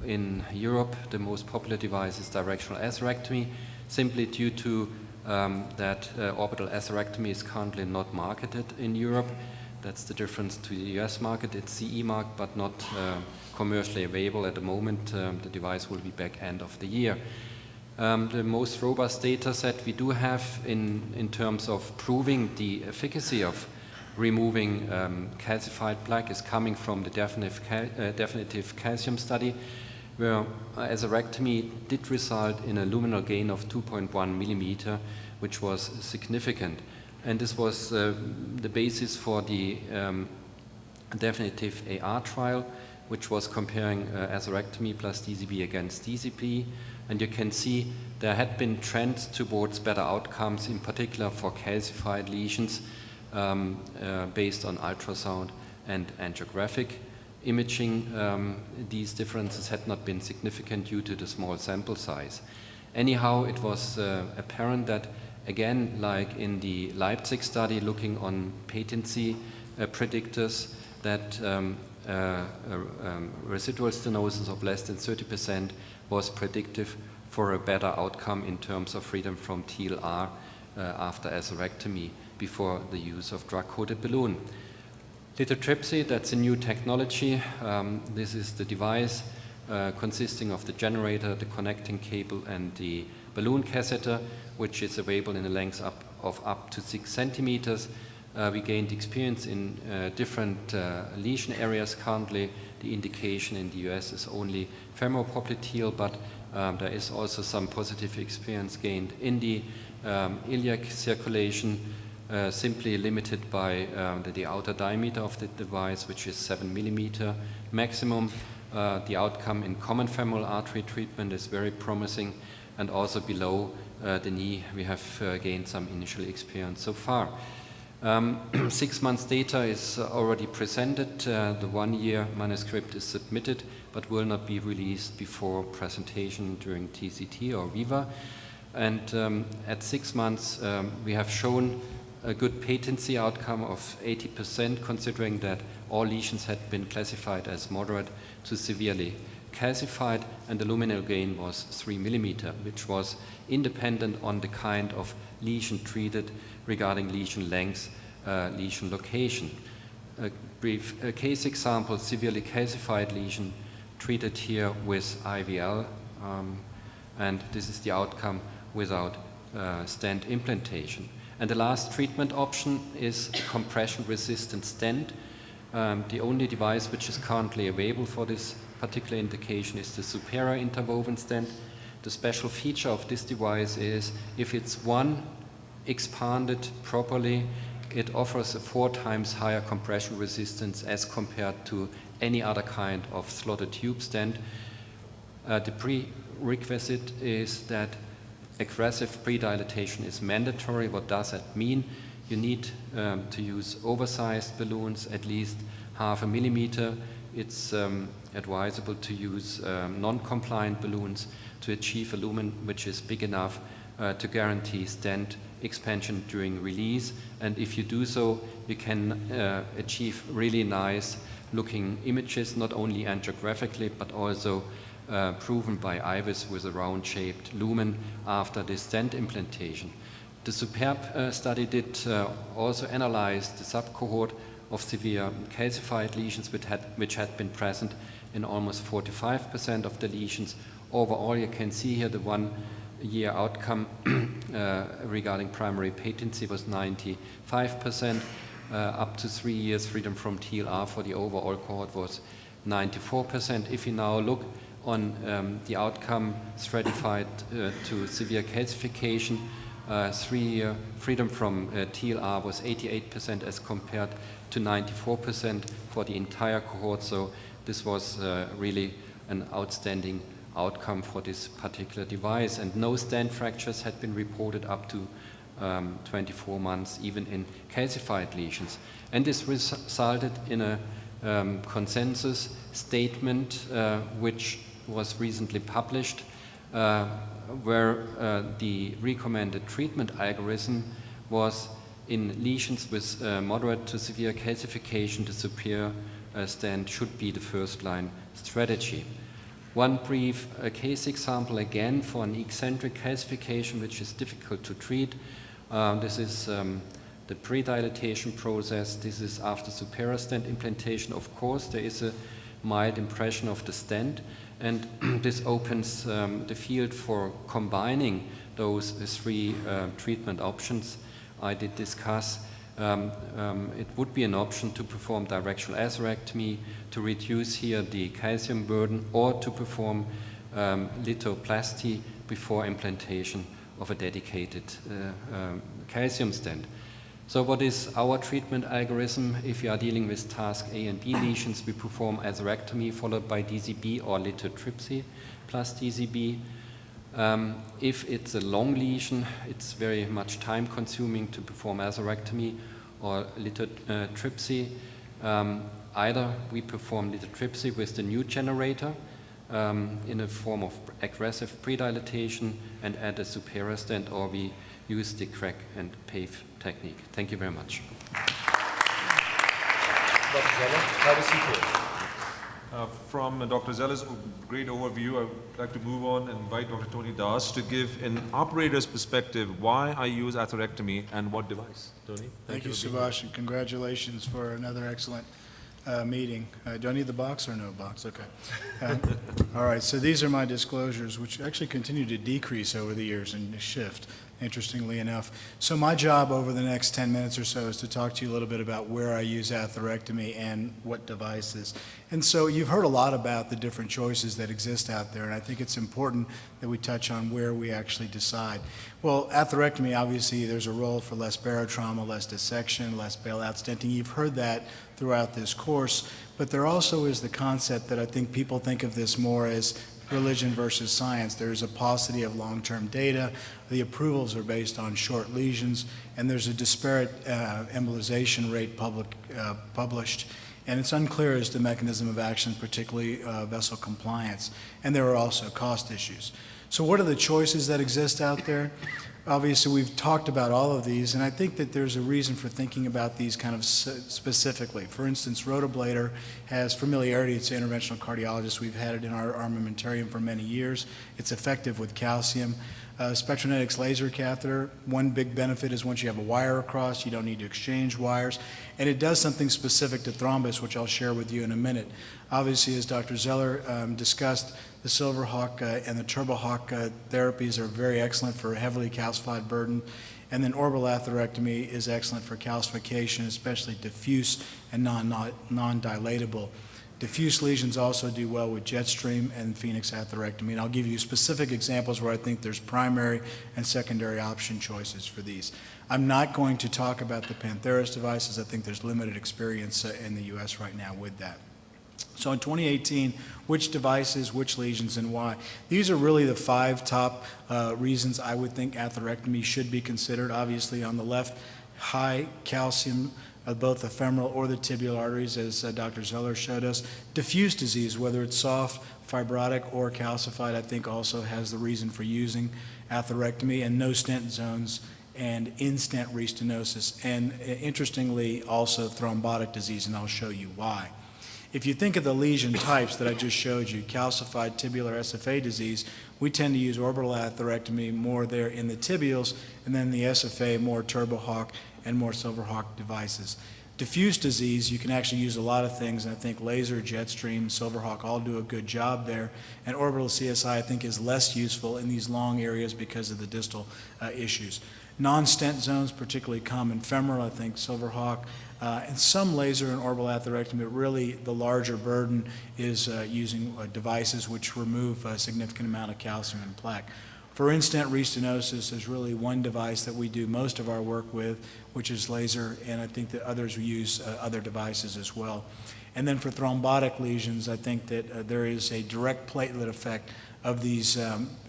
In Europe, the most popular device is directional atherectomy, simply due to that orbital atherectomy is currently not marketed in Europe. That's the difference to the US market. It's CE marked, but not commercially available at the moment. The device will be back end of the year. The most robust data set we do have in terms of proving the efficacy of removing calcified plaque is coming from the definitive calcium study, where atherectomy did result in a luminal gain of 2.1 millimeter, which was significant. And this was the basis for the definitive AR trial, which was comparing atherectomy plus DCB against DCB. And you can see there had been trends towards better outcomes, in particular for calcified lesions based on ultrasound and angiographic imaging. These differences had not been significant due to the small sample size. Anyhow, it was apparent that, again, like in the Leipzig study looking on patency predictors, that residual stenosis of less than 30% was predictive for a better outcome in terms of freedom from TLR after atherectomy before the use of drug-coated balloon. Lithotripsy, that's a new technology. This is the device consisting of the generator, the connecting cable, and the balloon catheter, which is available in a length of up to 6 centimeters. We gained experience in different lesion areas. Currently, the indication in the US is only femoral popliteal, but there is also some positive experience gained in the iliac circulation, simply limited by the outer diameter of the device, which is 7 millimeter maximum. The outcome in common femoral artery treatment is very promising, and also below the knee we have gained some initial experience so far. 6 months data is already presented. The 1-year manuscript is submitted, but will not be released before presentation during TCT or VIVA. And at 6 months, we have shown a good patency outcome of 80%, considering that all lesions had been classified as moderate to severely calcified, and the luminal gain was 3 millimeter, which was independent on the kind of lesion treated regarding lesion length, lesion location. A brief case example, severely calcified lesion treated here with IVL, and this is the outcome without stent implantation. And the last treatment option is a compression-resistant stent. The only device which is currently available for this particular indication is the superior interwoven stent. The special feature of this device is if it's expanded properly, it offers a 4 times higher compression resistance as compared to any other kind of slotted tube stent. The prerequisite is that aggressive predilatation is mandatory. What does that mean? You need to use oversized balloons, at least 0.5 millimeter. It's advisable to use non-compliant balloons to achieve a lumen which is big enough to guarantee stent expansion during release. And if you do so, you can achieve really nice looking images, not only angiographically, but also proven by IVIS with a round-shaped lumen after the stent implantation. The SUPERB study did also analyze the subcohort of severe calcified lesions which had been present in almost 45% of the lesions. Overall, you can see here the 1-year outcome regarding primary patency was 95%. Up to 3 years, freedom from TLR for the overall cohort was 94%. If you now look on the outcome stratified to severe calcification, 3-year freedom from TLR was 88% as compared to 94% for the entire cohort. So this was really an outstanding outcome for this particular device. And no stent fractures had been reported up to 24 months, even in calcified lesions. And this resulted in a consensus statement which was recently published where the recommended treatment algorithm was in lesions with moderate to severe calcification, the superior stent should be the first-line strategy. One brief case example again for an eccentric calcification which is difficult to treat. This is the predilatation process. This is after superior stent implantation. Of course, there is a mild impression of the stent, and this opens the field for combining those 3 treatment options I did discuss. It would be an option to perform directional atherectomy to reduce here the calcium burden, or to perform lithoplasty before implantation of a dedicated calcium stent. So what is our treatment algorithm? If you are dealing with task A and B lesions, we perform atherectomy followed by DZB or lithotripsy plus DZB. If it's a long lesion, it's very much time consuming to perform atherectomy or lithotripsy. Either we perform lithotripsy with the new generator in a form of aggressive predilatation and add a superior stent, or we use the crack and pave technique. Thank you very much. Dr. Zeller, how does he feel? From Dr. Zeller's great overview, I would like to move on and invite Dr. Tony Das to give an operator's perspective why I use atherectomy and what device. Tony? Thank you, Subhash, and congratulations for another excellent meeting. Do I need the box or no box? Okay. All right, so these are my disclosures, which actually continue to decrease over the years and shift, interestingly enough. So my job over the next 10 minutes or so is to talk to you a little bit about where I use atherectomy and what devices. And so you've heard a lot about the different choices that exist out there, and I think it's important that we touch on where we actually decide. Well, atherectomy, obviously, there's a role for less barotrauma, less dissection, less bailout stenting. You've heard that throughout this course, but there also is the concept that I think people think of this more as religion versus science. There's a paucity of long-term data. The approvals are based on short lesions, and there's a disparate embolization rate published, and it's unclear as to mechanism of action, particularly vessel compliance, and there are also cost issues. So what are the choices that exist out there? Obviously, we've talked about all of these, and I think that there's a reason for thinking about these kind of specifically. For instance, rotablator has familiarity. It's an interventional cardiologist. We've had it in our armamentarium for many years. It's effective with calcium. Spectranetics laser catheter, one big benefit is once you have a wire across, you don't need to exchange wires. And it does something specific to thrombus, which I'll share with you in a minute. Obviously, as Dr. Zeller discussed, the Silverhawk and the Turbohawk therapies are very excellent for heavily calcified burden. And then orbital atherectomy is excellent for calcification, especially diffuse and non-dilatable. Diffuse lesions also do well with Jetstream and Phoenix atherectomy. And I'll give you specific examples where I think there's primary and secondary option choices for these. I'm not going to talk about the Pantheris devices. I think there's limited experience in the US right now with that. So in 2018, which devices, which lesions, and why? These are really the 5 top reasons I would think atherectomy should be considered. Obviously, on the left, high calcium of both the femoral or the tibial arteries, as Dr. Zeller showed us. Diffuse disease, whether it's soft, fibrotic, or calcified, I think also has the reason for using atherectomy, and no stent zones and in-stent restenosis. And interestingly, also thrombotic disease, and I'll show you why. If you think of the lesion types that I just showed you, calcified tibular SFA disease, we tend to use orbital atherectomy more there in the tibials, and then the SFA more Turbohawk and more Silverhawk devices. Diffuse disease, you can actually use a lot of things, and I think laser, Jetstream, Silverhawk all do a good job there. And orbital CSI, I think, is less useful in these long areas because of the distal issues. Non-stent zones, particularly common femoral, I think Silverhawk, and some laser and orbital atherectomy, but really the larger burden is using devices which remove a significant amount of calcium and plaque. For in-stent restenosis, there's really one device that we do most of our work with, which is laser, and I think that others will use other devices as well. And then for thrombotic lesions, I think that there is a direct platelet effect of these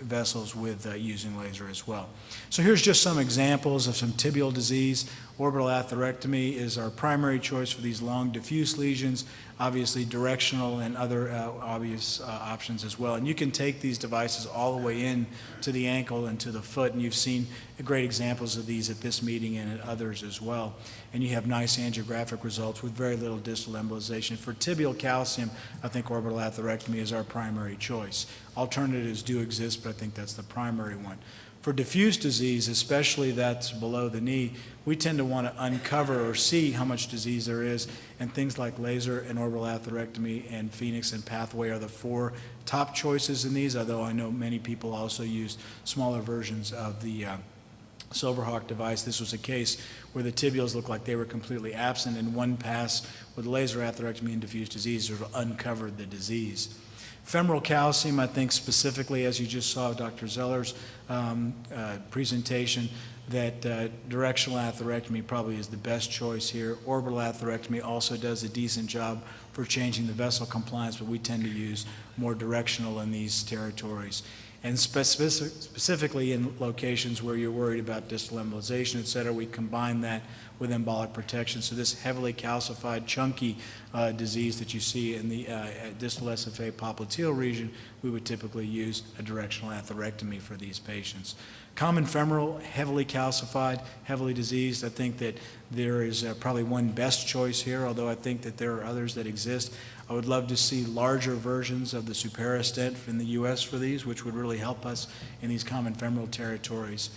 vessels with using laser as well. So here's just some examples of some tibial disease. Orbital atherectomy is our primary choice for these long diffuse lesions, obviously directional and other obvious options as well. And you can take these devices all the way in to the ankle and to the foot, and you've seen great examples of these at this meeting and at others as well. And you have nice angiographic results with very little distal embolization. For tibial calcium, I think orbital atherectomy is our primary choice. Alternatives do exist, but I think that's the primary one. For diffuse disease, especially that's below the knee, we tend to want to uncover or see how much disease there is, and things like laser and orbital atherectomy and Phoenix and Pathway are the 4 top choices in these, although I know many people also use smaller versions of the Silverhawk device. This was a case where the tibials looked like they were completely absent, and one pass with laser atherectomy and diffuse disease sort of uncovered the disease. Femoral calcium, I think specifically, as you just saw Dr. Zeller's presentation, that directional atherectomy probably is the best choice here. Orbital atherectomy also does a decent job for changing the vessel compliance, but we tend to use more directional in these territories. And specifically in locations where you're worried about distal embolization, et cetera, we combine that with embolic protection. So this heavily calcified, chunky disease that you see in the distal SFA popliteal region, we would typically use a directional atherectomy for these patients. Common femoral, heavily calcified, heavily diseased. I think that there is probably one best choice here, although I think that there are others that exist. I would love to see larger versions of the Supera stent in the US for these, which would really help us in these common femoral territories.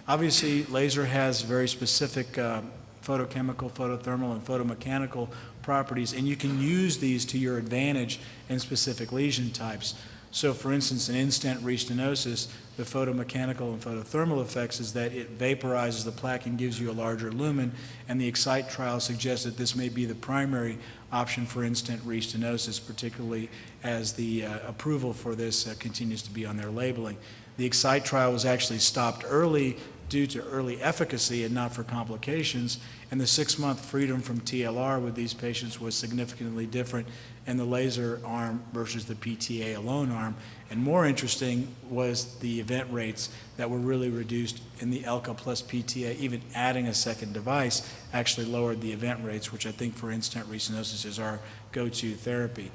Obviously, laser has very specific photochemical, photothermal, and photomechanical properties, and you can use these to your advantage in specific lesion types. So for instance, in in-stent restenosis, the photomechanical and photothermal effects is that it vaporizes the plaque and gives you a larger lumen, and the EXCITE trial suggests that this may be the primary option for in-stent restenosis, particularly as the approval for this continues to be on their labeling. The EXCITE trial was actually stopped early due to early efficacy and not for complications, and the 6-month freedom from TLR with these patients was significantly different in the laser arm versus the PTA alone arm. And more interesting was the event rates that were really reduced in the ELCA plus PTA. Even adding a second device actually lowered the event rates, which I think for in-stent restenosis is our go-to therapy.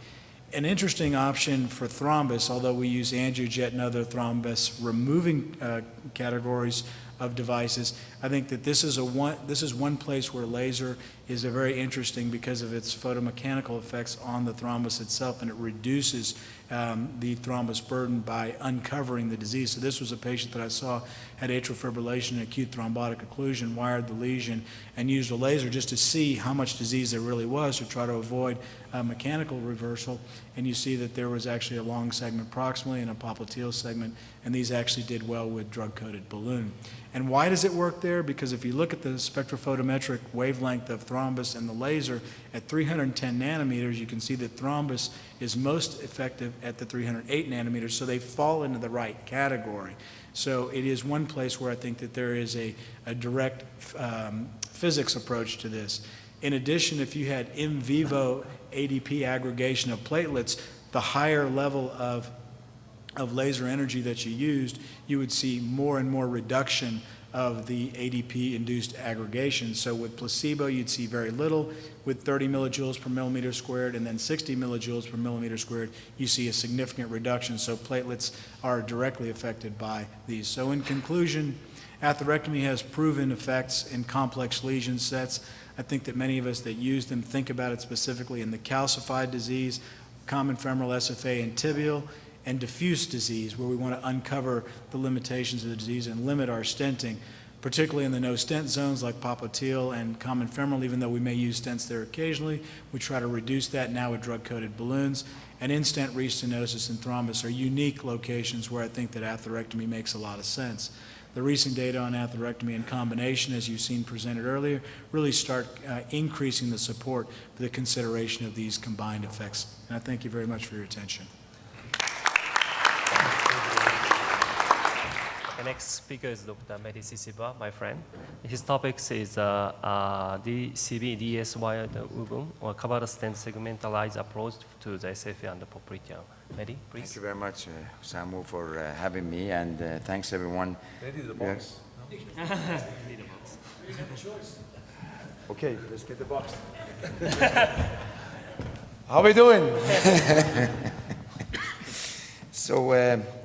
An interesting option for thrombus, although we use angiojet and other thrombus removing categories of devices. I think that this is one place where laser is a very interesting because of its photomechanical effects on the thrombus itself, and it reduces the thrombus burden by uncovering the disease. So this was a patient that I saw had atrial fibrillation and acute thrombotic occlusion, wired the lesion, and used a laser just to see how much disease there really was to try to avoid mechanical reversal. And you see that there was actually a long segment proximally and a popliteal segment, and these actually did well with drug-coated balloon. And why does it work there? Because if you look at the spectrophotometric wavelength of thrombus and the laser at 310 nanometers, you can see that thrombus is most effective at the 308 nanometers, so they fall into the right category. So it is one place where I think that there is a direct physics approach to this. In addition, if you had in vivo ADP aggregation of platelets, the higher level of laser energy that you used, you would see more and more reduction of the ADP-induced aggregation. So with placebo, you'd see very little. With 30 millijoules per millimeter squared and then 60 millijoules per millimeter squared, you see a significant reduction. So platelets are directly affected by these. So in conclusion, atherectomy has proven effects in complex lesion sets. I think that many of us that use them think about it specifically in the calcified disease, common femoral SFA and tibial, and diffuse disease, where we want to uncover the limitations of the disease and limit our stenting, particularly in the no stent zones like popliteal and common femoral. Even though we may use stents there occasionally, we try to reduce that now with drug-coated balloons. And in-stent restenosis and thrombus are unique locations where I think that atherectomy makes a lot of sense. The recent data on atherectomy in combination, as you've seen presented earlier, really start increasing the support for the consideration of these combined effects. And I thank you very much for your attention. The next speaker is Dr. Mehdi Shishehbor, my friend. His topic is the CVI2018 or covered stent segmentalized approach to the SFA and the Popliteal. Mehdi, please. Thank you very much, Osamu, for having me, and thanks everyone. Ready the box. Okay, let's get the box. How we doing? So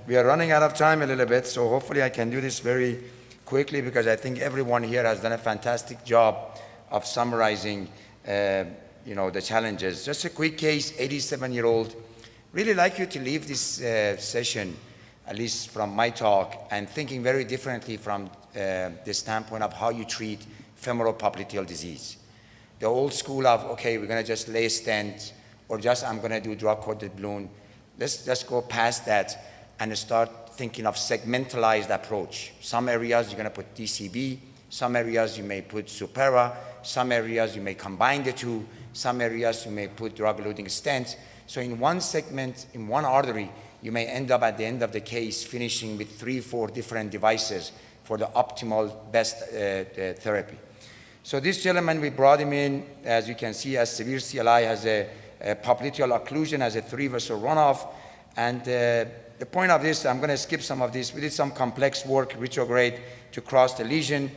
we are running out of time a little bit, so hopefully I can do this very quickly because I think everyone here has done a fantastic job of summarizing, the challenges. Just a quick case, 87-year-old. Really like you to leave this session, at least from my talk, and thinking very differently from the standpoint of how you treat femoral popliteal disease. The old school of, okay, we're going to just lay a stent, or just I'm going to do drug-coated balloon. Let's just go past that and start thinking of segmentalized approach. Some areas you're going to put DCB, some areas you may put Supera, some areas you may combine the two, some areas you may put drug-eluting stents. So in one segment, in one artery, you may end up at the end of the case finishing with 3-4 different devices for the optimal best therapy. So this gentleman, we brought him in, as you can see, as severe CLI, has a popliteal occlusion, has a 3-vessel runoff. And the point of this, I'm going to skip some of this. We did some complex work, retrograde, to cross the lesion.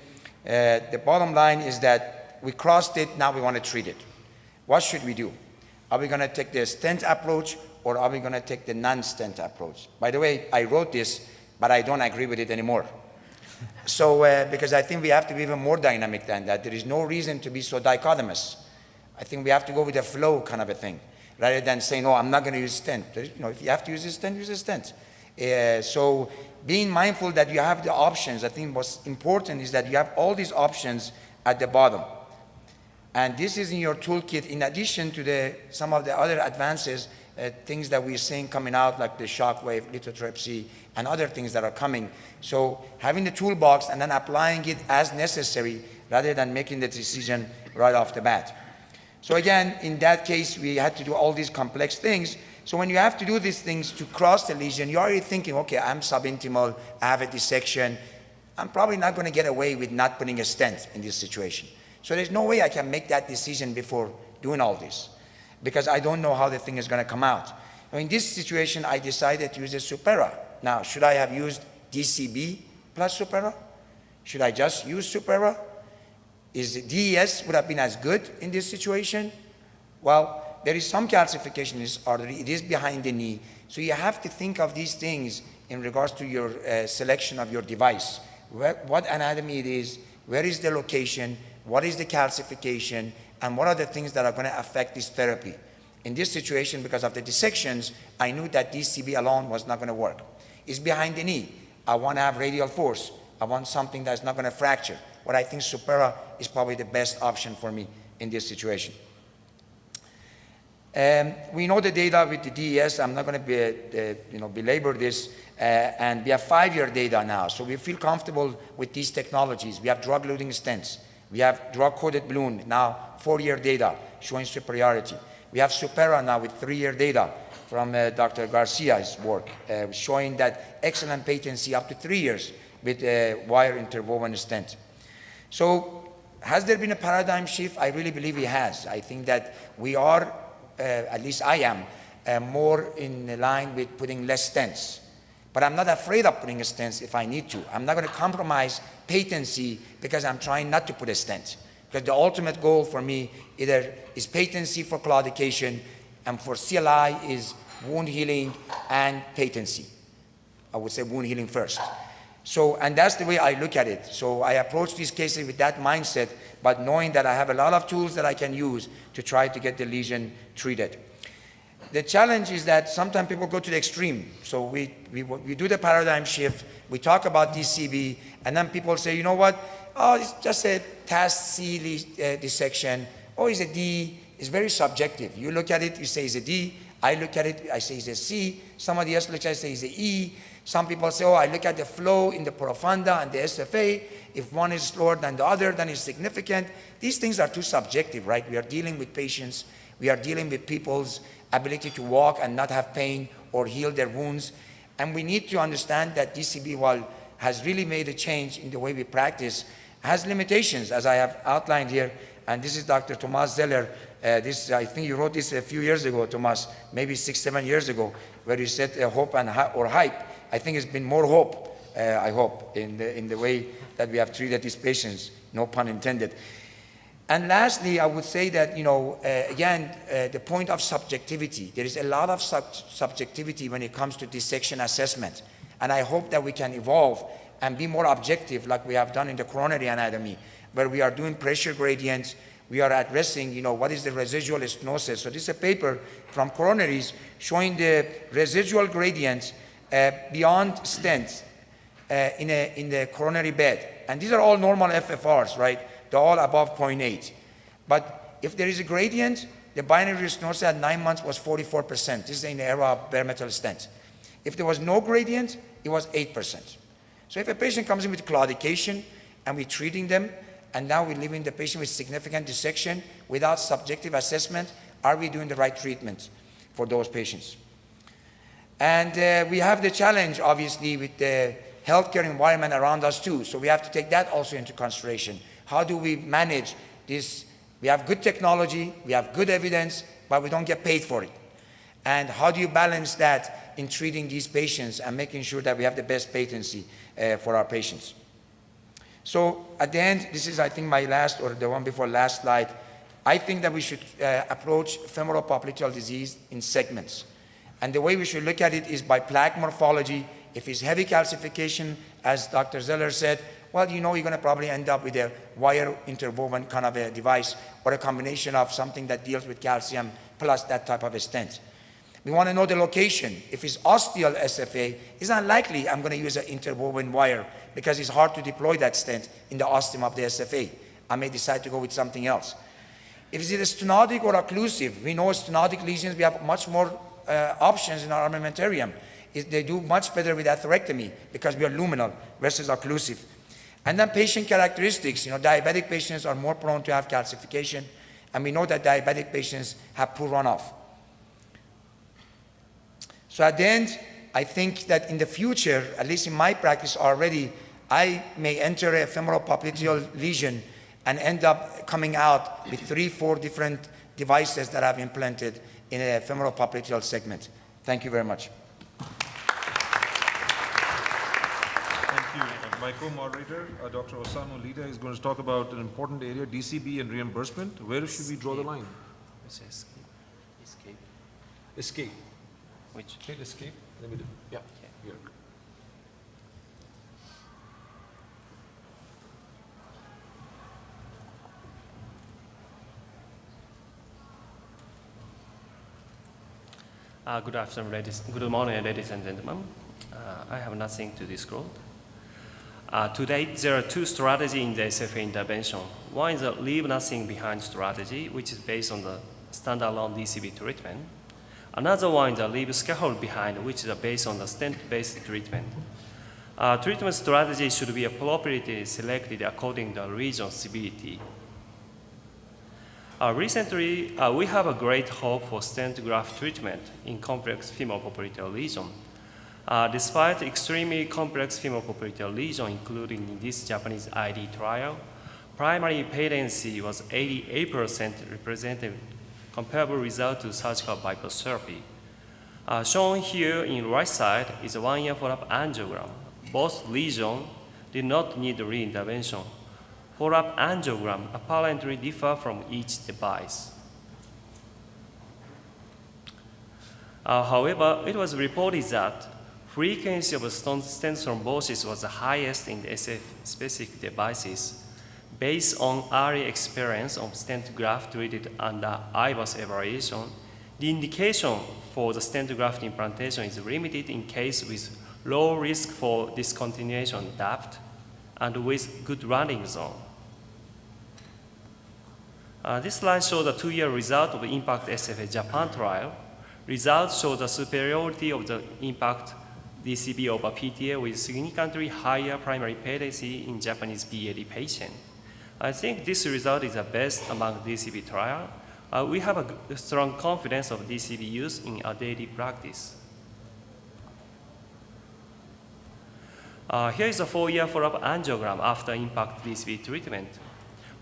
The bottom line is that we crossed it, now we want to treat it. What should we do? Are we going to take the stent approach, or are we going to take the non-stent approach? By the way, I wrote this, but I don't agree with it anymore. So, because I think we have to be even more dynamic than that. There is no reason to be so dichotomous. I think we have to go with a flow kind of a thing, rather than saying, no, I'm not going to use stent. If you have to use a stent, use a stent. So being mindful that you have the options, I think what's important is that you have all these options at the bottom. And this is in your toolkit in addition to some of the other advances, things that we're seeing coming out, like the shockwave, lithotripsy, and other things that are coming. So having the toolbox and then applying it as necessary rather than making the decision right off the bat. So again, in that case, we had to do all these complex things. So when you have to do these things to cross the lesion, you're already thinking, okay, I'm subintimal, I have a dissection. I'm probably not going to get away with not putting a stent in this situation. So there's no way I can make that decision before doing all this, because I don't know how the thing is going to come out. Now, in this situation, I decided to use a Supera. Now, should I have used DCB plus Supera? Should I just use Supera? Is DES would have been as good in this situation? Well, there is some calcification in this artery. It is behind the knee. So you have to think of these things in regards to your selection of your device, what anatomy it is, where is the location, what is the calcification, and what are the things that are going to affect this therapy. In this situation, because of the dissections, I knew that DCB alone was not going to work. It's behind the knee. I want to have radial force. I want something that's not going to fracture. What I think Supera is probably the best option for me in this situation. We know the data with the DES. I'm not going to belabor this. And we have 5-year data now. So we feel comfortable with these technologies. We have drug-eluting stents. We have drug-coated balloon, now 4-year data showing superiority. We have Supera now with 3-year data from Dr. Garcia's work, showing that excellent patency up to 3 years with wire interwoven stent. So has there been a paradigm shift? I really believe it has. I think that we are, at least I am, more in line with putting less stents. But I'm not afraid of putting a stent if I need to. I'm not going to compromise patency because I'm trying not to put a stent. Because the ultimate goal for me either is patency for claudication, and for CLI is wound healing and patency. I would say wound healing first. So, and that's the way I look at it. So I approach these cases with that mindset, but knowing that I have a lot of tools that I can use to try to get the lesion treated. The challenge is that sometimes people go to the extreme. So we do the paradigm shift, we talk about DCB, and then people say, you know what, oh, it's just a TAS C dissection, oh, it's a D. It's very subjective. You look at it, you say it's a D. I look at it, I say it's a C. Somebody else looks at it, say it's a E. Some people say, oh, I look at the flow in the profunda and the SFA. If one is slower than the other, then it's significant. These things are too subjective, right? We are dealing with patients. We are dealing with people's ability to walk and not have pain or heal their wounds. And we need to understand that DCB, while has really made a change in the way we practice, has limitations, as I have outlined here. And this is Dr. Thomas Zeller. I think you wrote this a few years ago, Thomas, maybe 6, 7 years ago, where you said hope and or hype. I think it's been more hope, I hope, in the way that we have treated these patients, no pun intended. And lastly, I would say that, again, the point of subjectivity. There is a lot of subjectivity when it comes to dissection assessment. And I hope that we can evolve and be more objective like we have done in the coronary anatomy, where we are doing pressure gradients, we are addressing, what is the residual stenosis. So this is a paper from coronaries showing the residual gradients beyond stents in the coronary bed. And these are all normal FFRs, right? They're all above 0.8. But if there is a gradient, the binary stenosis at 9 months was 44%. This is in the era of bare metal stents. If there was no gradient, it was 8%. So if a patient comes in with claudication and we're treating them, and now we're leaving the patient with significant dissection without subjective assessment, are we doing the right treatment for those patients? And we have the challenge, obviously, with the healthcare environment around us too. So we have to take that also into consideration. How do we manage this? We have good technology, we have good evidence, but we don't get paid for it. And how do you balance that in treating these patients and making sure that we have the best patency for our patients? So at the end, this is, I think, my last, or the one before last slide. I think that we should approach femoral popliteal disease in segments. And the way we should look at it is by plaque morphology. If it's heavy calcification, as Dr. Zeller said, well, you're going to probably end up with a wire interwoven kind of a device, or a combination of something that deals with calcium plus that type of a stent. We want to know the location. If it's osteal SFA, it's unlikely I'm going to use an interwoven wire because it's hard to deploy that stent in the ostium of the SFA. I may decide to go with something else. If it's either stenotic or occlusive, we know stenotic lesions, we have much more options in our armamentarium. They do much better with atherectomy because we are luminal versus occlusive. And then patient characteristics. Diabetic patients are more prone to have calcification, and we know that diabetic patients have poor runoff. So at the end, I think that in the future, at least in my practice already, I may enter a femoral popliteal lesion and end up coming out with 3, 4 different devices that I've implanted in a femoral popliteal segment. Thank you very much. Thank you. My co-moderator, Dr. Osamu Iida, is going to talk about an important area, DCB and reimbursement. Where should we draw the line? Escape. Escape. Which? Hit escape. Let me do. Yeah. Here. Good afternoon, good morning, ladies and gentlemen. I have nothing to disclose. To date, there are two strategies in the SFA intervention. One is a leave nothing behind strategy, which is based on the standalone DCB treatment. Another one is a leave scaffold behind, which is based on the stent-based treatment. Treatment strategy should be appropriately selected according to the region severity. Recently, we have a great hope for stent graft treatment in complex femoral popliteal lesion. Despite extremely complex femoral popliteal lesion, including in this Japanese ID trial, primary patency was 88%, representing comparable result to surgical bypass therapy. Shown here in right side is a 1-year follow-up angiogram. Both lesions did not need re-intervention. Follow-up angiogram apparently differ from each device. However, it was reported that frequency of stent thrombosis was the highest in the SF-specific devices. Based on early experience of stent graft treated under IVAS evaluation, the indication for the stent graft implantation is limited in case with low risk for discontinuation depth and with good running zone. This slide shows the 2-year result of the IMPACT SFA Japan trial. Results show the superiority of the IMPACT DCB over PTA with significantly higher primary patency in Japanese BAD patient. I think this result is the best among DCB trial. We have a strong confidence of DCB use in our daily practice. Here is a 4-year follow-up angiogram after IMPACT DCB treatment.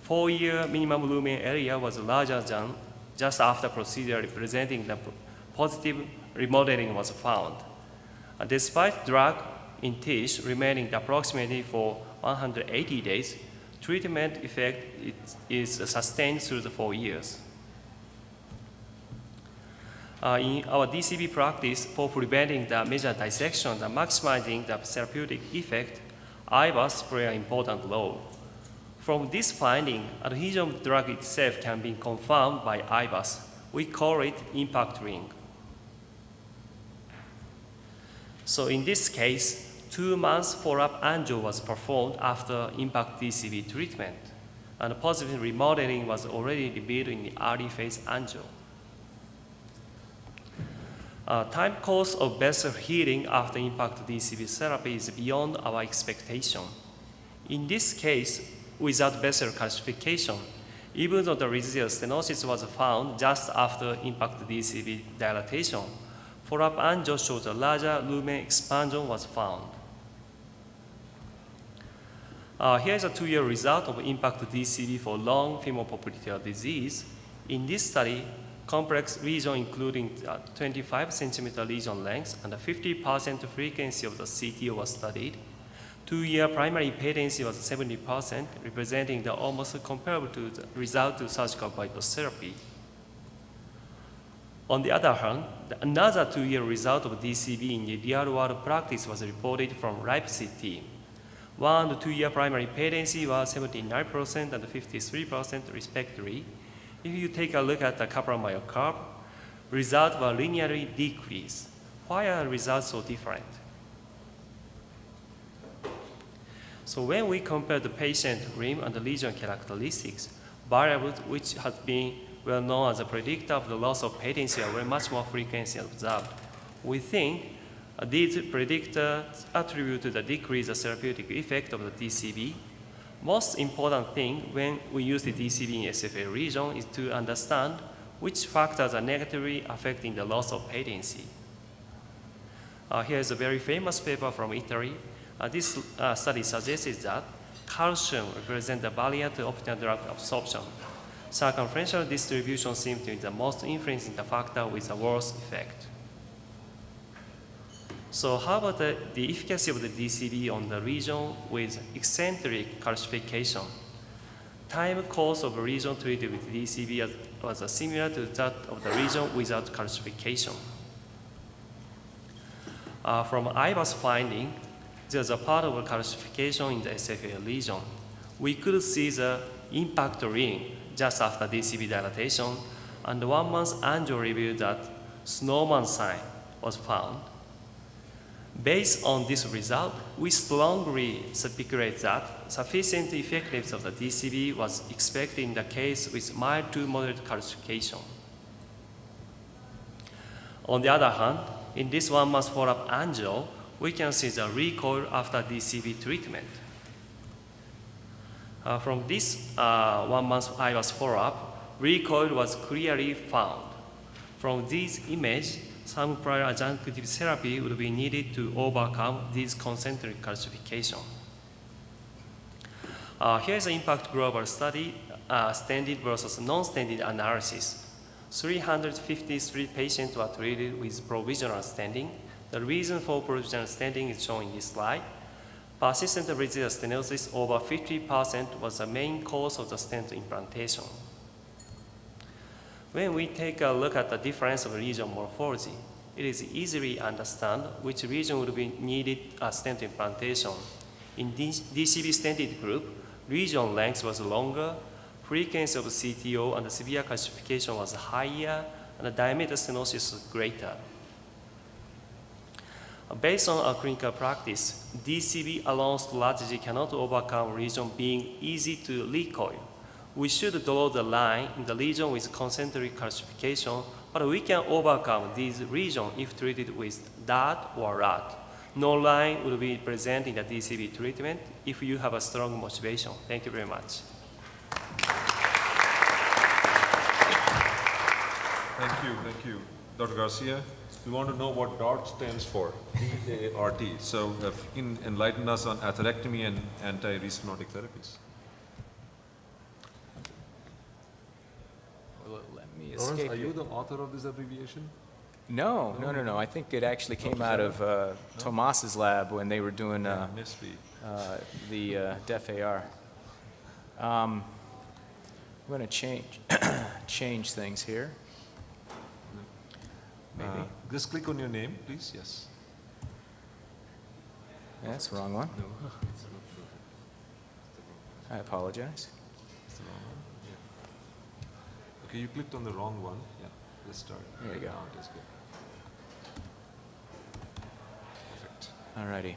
4-year minimum lumen area was larger than just after procedure, representing the positive remodeling was found. Despite drug in tissue remaining approximately for 180 days, treatment effect is sustained through the 4 years. In our DCB practice, for preventing the major dissection and maximizing the therapeutic effect, IVAS play an important role. From this finding, adhesion of the drug itself can be confirmed by IVAS. We call it impact ring. So in this case, 2 months follow-up angio was performed after impact DCB treatment, and positive remodeling was already revealed in the early phase angio. Time course of vessel healing after impact DCB therapy is beyond our expectation. In this case, without vessel calcification, even though the residual stenosis was found just after impact DCB dilatation, follow-up angio shows a larger lumen expansion was found. Here is a 2-year result of impact DCB for long femoral popliteal disease. In this study, complex lesion including 25 centimeter lesion length and a 50% frequency of the CTO was studied. 2-year primary patency was 70%, representing the almost comparable to the result to surgical bypass therapy. On the other hand, another 2-year result of DCB in the real-world practice was reported from Leipzig team. 1 and 2-year primary patency was 79% and 53% respectively. If you take a look at the Kaplan-Meier curve, results were linearly decreased. Why are results so different? So when we compare the patient rim and the lesion characteristics, variables which have been well known as a predictor of the loss of patency are much more frequently observed. We think these predictors attribute to the decreased therapeutic effect of the DCB. Most important thing when we use the DCB in SFA region is to understand which factors are negatively affecting the loss of patency. Here is a very famous paper from Italy. This study suggests that calcium represents the barrier to optimal drug absorption. Circumferential distribution seems to be the most influencing factor with the worst effect. So how about the efficacy of the DCB on the region with eccentric calcification? Time course of region treated with DCB was similar to that of the region without calcification. From IVAS finding, there's a part of calcification in the SFA lesion. We could see the impact ring just after DCB dilatation, and 1 month angio revealed that snowman sign was found. Based on this result, we strongly speculate that sufficient effectiveness of the DCB was expected in the case with mild to moderate calcification. On the other hand, in this 1 month follow-up angio, we can see the recoil after DCB treatment. From this 1 month IVAS follow-up, recoil was clearly found. From this image, some prior adjunctive therapy would be needed to overcome this concentric calcification. Here's the impact global study, standard versus non-standard analysis. 353 patients were treated with provisional stenting. The reason for provisional stenting is shown in this slide. Persistent residual stenosis over 50% was the main cause of the stent implantation. When we take a look at the difference of region morphology, it is easily understand which region would be needed a stent implantation. In DCB stented group, region length was longer, frequency of CTO and the severe calcification was higher, and the diameter stenosis was greater. Based on our clinical practice, DCB alone strategy cannot overcome region being easy to recoil. We should draw the line in the region with concentric calcification, but we can overcome these regions if treated with DAT or RAT. No line will be present in the DCB treatment if you have a strong motivation. Thank you very much. Thank you. Dr. Garcia, we want to know what DART stands for, D-A-R-T. So enlighten us on atherectomy and antirestenotic therapies. Let me Lawrence, escape are you it. the author of this abbreviation? No. I think it actually came out of Tomas's lab when they were doing Must be. the DEF AR. I'm going to change things here. Maybe. Just click on your name, please. Yes. That's the wrong one. No, it's not true. I apologize. It's the wrong one. Yeah. Okay, you clicked on the wrong one. Yeah. Let's start. There you go. Now it is good. Perfect. Alrighty.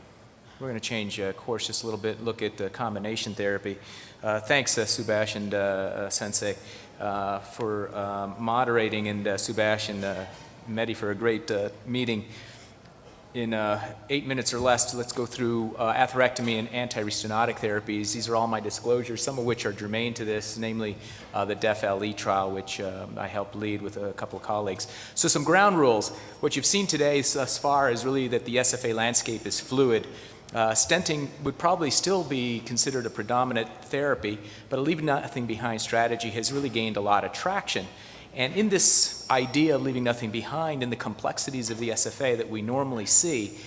We're going to change course just a little bit, look at combination therapy. Thanks, Subhash and Sensei, for moderating, and Subhash and Mehdi for a great meeting. In 8 minutes or less, let's go through atherectomy and antirestenotic therapies. These are all my disclosures, some of which are germane to this, namely the DEF-LE trial, which I helped lead with a couple of colleagues. So some ground rules. What you've seen today thus far is really that the SFA landscape is fluid. Stenting would probably still be considered a predominant therapy, but a leave nothing behind strategy has really gained a lot of traction. And in this idea of leaving nothing behind, in the complexities of the SFA that we normally see,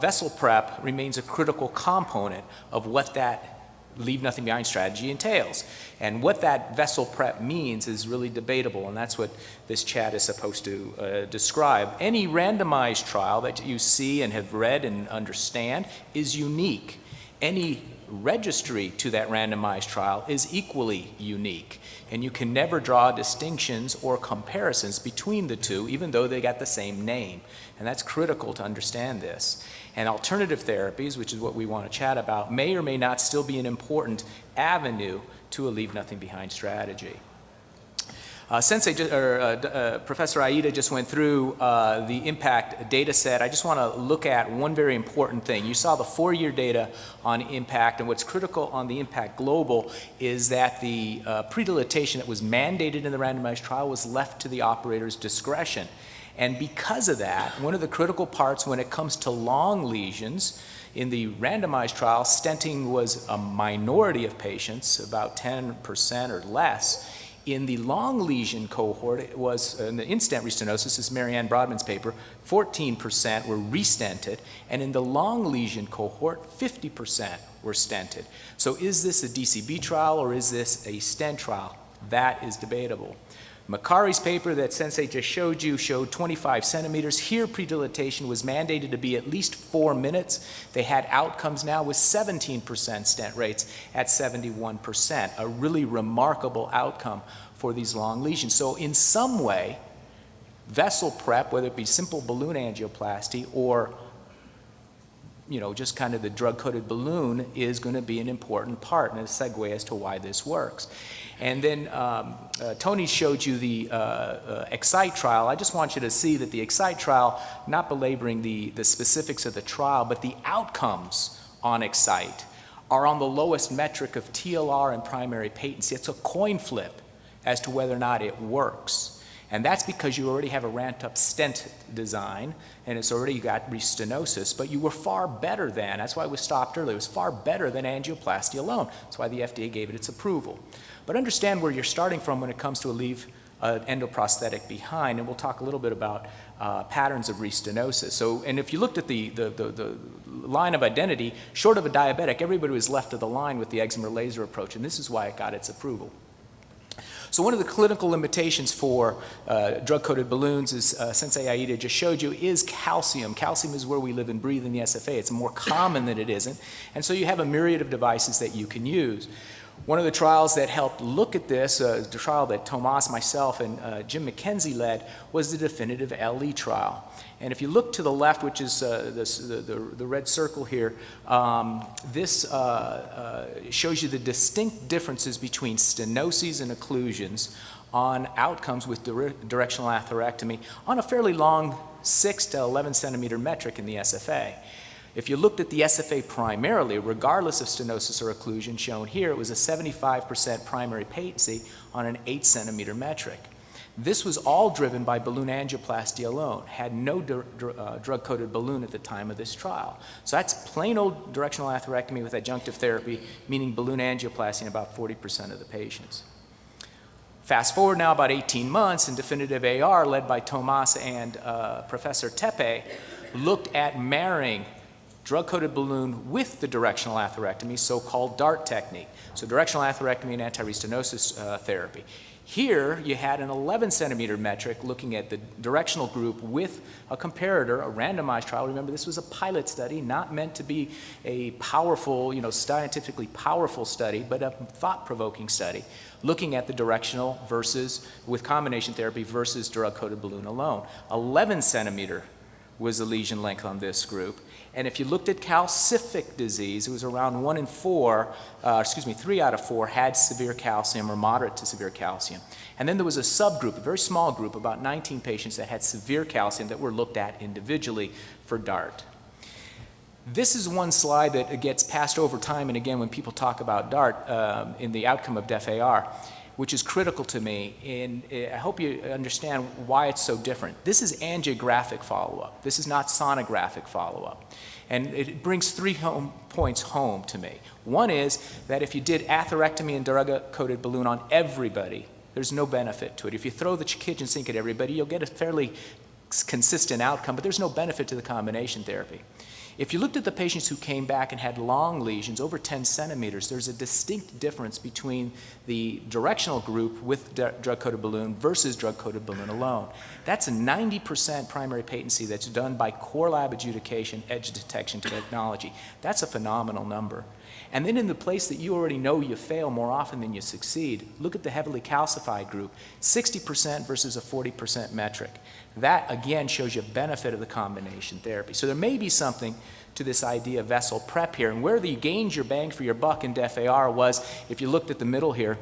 vessel prep remains a critical component of what that leave nothing behind strategy entails. And what that vessel prep means is really debatable, and that's what this chat is supposed to describe. Any randomized trial that you see and have read and understand is unique. Any registry to that randomized trial is equally unique, and you can never draw distinctions or comparisons between the two, even though they got the same name. And that's critical to understand this. And alternative therapies, which is what we want to chat about, may or may not still be an important avenue to a leave nothing behind strategy. Professor Iida just went through the impact data set. I just want to look at one very important thing. You saw the 4-year data on impact, and what's critical on the impact global is that the predilatation that was mandated in the randomized trial was left to the operator's discretion. And because of that, one of the critical parts when it comes to long lesions, in the randomized trial, stenting was a minority of patients, about 10% or less. In the long lesion cohort, it was, in the in-stent restenosis, this is Marianne Brodman's paper, 14% were restented, and in the long lesion cohort, 50% were stented. So is this a DCB trial or is this a stent trial? That is debatable. Makari's paper that Sensei just showed you showed 25 centimeters. Here, predilatation was mandated to be at least 4 minutes. They had outcomes now with 17% stent rates at 71%, a really remarkable outcome for these long lesions. So in some way, vessel prep, whether it be simple balloon angioplasty or just kind of the drug-coated balloon, is going to be an important part and a segue as to why this works. And then Tony showed you the EXCITE trial. I just want you to see that the EXCITE trial, not belaboring the specifics of the trial, but the outcomes on EXCITE are on the lowest metric of TLR and primary patency. It's a coin flip as to whether or not it works. And that's because you already have a ramped up stent design and it's already got restenosis, but you were far better than, that's why it was stopped early, it was far better than angioplasty alone. That's why the FDA gave it its approval. But understand where you're starting from when it comes to leave endoprosthetic behind, and we'll talk a little bit about patterns of restenosis. So, and if you looked at the line of identity, short of a diabetic, everybody was left of the line with the excimer laser approach, and this is why it got its approval. So one of the clinical limitations for drug-coated balloons, as Sensei Iida just showed you, is calcium. Calcium is where we live and breathe in the SFA. It's more common than it isn't. And so you have a myriad of devices that you can use. One of the trials that helped look at this, the trial that Tomas, myself, and Jim McKenzie led, was the definitive LE trial. And if you look to the left, which is the red circle here, this shows you the distinct differences between stenoses and occlusions on outcomes with directional atherectomy on a fairly long 6 to 11 centimeter metric in the SFA. If you looked at the SFA primarily, regardless of stenosis or occlusion shown here, it was a 75% primary patency on an 8 centimeter metric. This was all driven by balloon angioplasty alone, had no drug-coated balloon at the time of this trial. So that's plain old directional atherectomy with adjunctive therapy, meaning balloon angioplasty in about 40% of the patients. Fast forward now about 18 months, and definitive AR, led by Tomas and Professor Tepe, looked at marrying drug-coated balloon with the directional atherectomy, so-called DART technique. So directional atherectomy and anti-restenosis therapy. Here, you had an 11 centimeter metric looking at the directional group with a comparator, a randomized trial. Remember, this was a pilot study, not meant to be a powerful, scientifically powerful study, but a thought-provoking study, looking at the directional versus, with combination therapy versus drug-coated balloon alone. 11 centimeter was the lesion length on this group. And if you looked at calcific disease, it was around 3 out of 4 had severe calcium or moderate to severe calcium. And then there was a subgroup, a very small group, about 19 patients that had severe calcium that were looked at individually for DART. This is one slide that gets passed over time and again when people talk about DART in the outcome of DEF-AR, which is critical to me, and I hope you understand why it's so different. This is angiographic follow-up. This is not sonographic follow-up. And it brings 3 points home to me. One is that if you did atherectomy and drug-coated balloon on everybody, there's no benefit to it. If you throw the kitchen sink at everybody, you'll get a fairly consistent outcome, but there's no benefit to the combination therapy. If you looked at the patients who came back and had long lesions, over 10 centimeters, there's a distinct difference between the directional group with drug-coated balloon versus drug-coated balloon alone. That's a 90% primary patency that's done by core lab adjudication, edge detection technology. That's a phenomenal number. And then in the place that you already know you fail more often than you succeed, look at the heavily calcified group, 60% versus a 40% metric. That, again, shows you benefit of the combination therapy. So there may be something to this idea of vessel prep here. And where you gained your bang for your buck in DEF-AR was, if you looked at the middle here,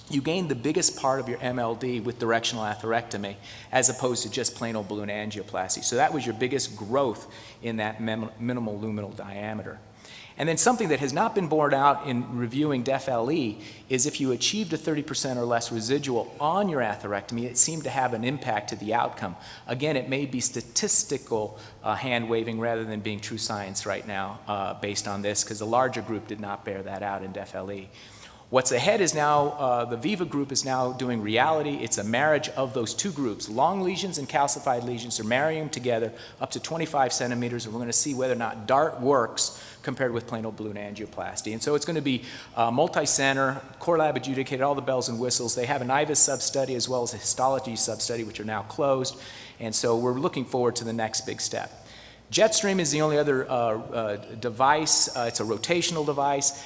you gained the biggest part of your MLD with directional atherectomy as opposed to just plain old balloon angioplasty. So that was your biggest growth in that minimal luminal diameter. And then something that has not been borne out in reviewing DEF-LE is if you achieved a 30% or less residual on your atherectomy, it seemed to have an impact to the outcome. Again, it may be statistical hand-waving rather than being true science right now based on this, because the larger group did not bear that out in DEF-LE. What's ahead is now, the VIVA group is now doing reality. It's a marriage of those 2 groups. Long lesions and calcified lesions, they're marrying them together up to 25 centimeters, and we're going to see whether or not DART works compared with plain old balloon angioplasty. And so it's going to be multi-center, core lab adjudicated, all the bells and whistles. They have an IVUS sub-study as well as a histology sub-study, which are now closed. And so we're looking forward to the next big step. Jetstream is the only other device. It's a rotational device.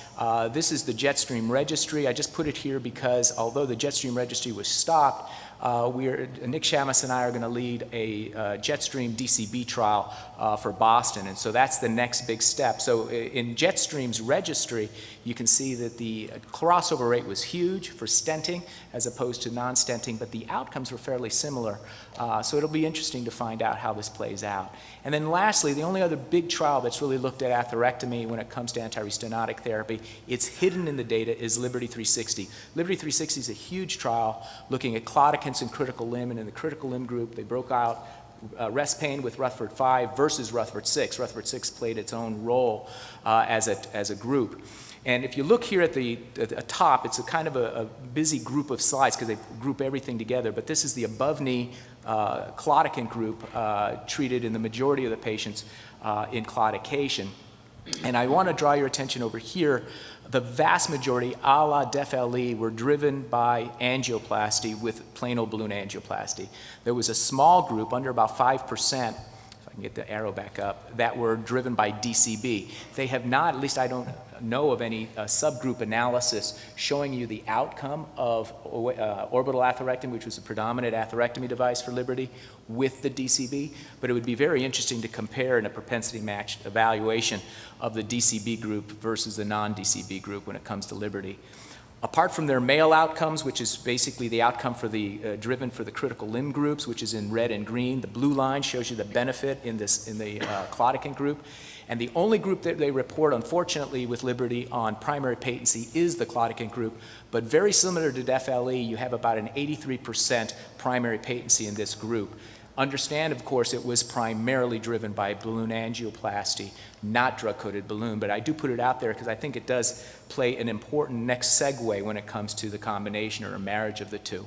This is the Jetstream registry. I just put it here because although the Jetstream registry was stopped, Nick Shamus and I are going to lead a Jetstream DCB trial for Boston, and so that's the next big step. So in Jetstream's registry, you can see that the crossover rate was huge for stenting as opposed to non-stenting, but the outcomes were fairly similar. So it'll be interesting to find out how this plays out. And then lastly, the only other big trial that's really looked at atherectomy when it comes to antirestenotic therapy, it's hidden in the data, is Liberty 360. Liberty 360 is a huge trial looking at claudicants and critical limb, and in the critical limb group, they broke out rest pain with Rutherford 5 versus Rutherford 6. Rutherford 6 played its own role as a group. And if you look here at the top, it's a kind of a busy group of slides because they group everything together, but this is the above-knee claudicant group treated in the majority of the patients in claudication. And I want to draw your attention over here. The vast majority, a la DEF-LE, were driven by angioplasty with plain old balloon angioplasty. There was a small group, under about 5%, if I can get the arrow back up, that were driven by DCB. They have not, at least I don't know of any subgroup analysis showing you the outcome of orbital atherectomy, which was the predominant atherectomy device for Liberty, with the DCB, but it would be very interesting to compare in a propensity matched evaluation of the DCB group versus the non-DCB group when it comes to Liberty. Apart from their male outcomes, which is basically the outcome for the driven for the critical limb groups, which is in red and green, the blue line shows you the benefit in the claudicant group. And the only group that they report, unfortunately, with Liberty on primary patency is the claudicant group. But very similar to DEF-LE, you have about an 83% primary patency in this group. Understand, of course, it was primarily driven by balloon angioplasty, not drug-coated balloon. But I do put it out there because I think it does play an important next segue when it comes to the combination or a marriage of the two.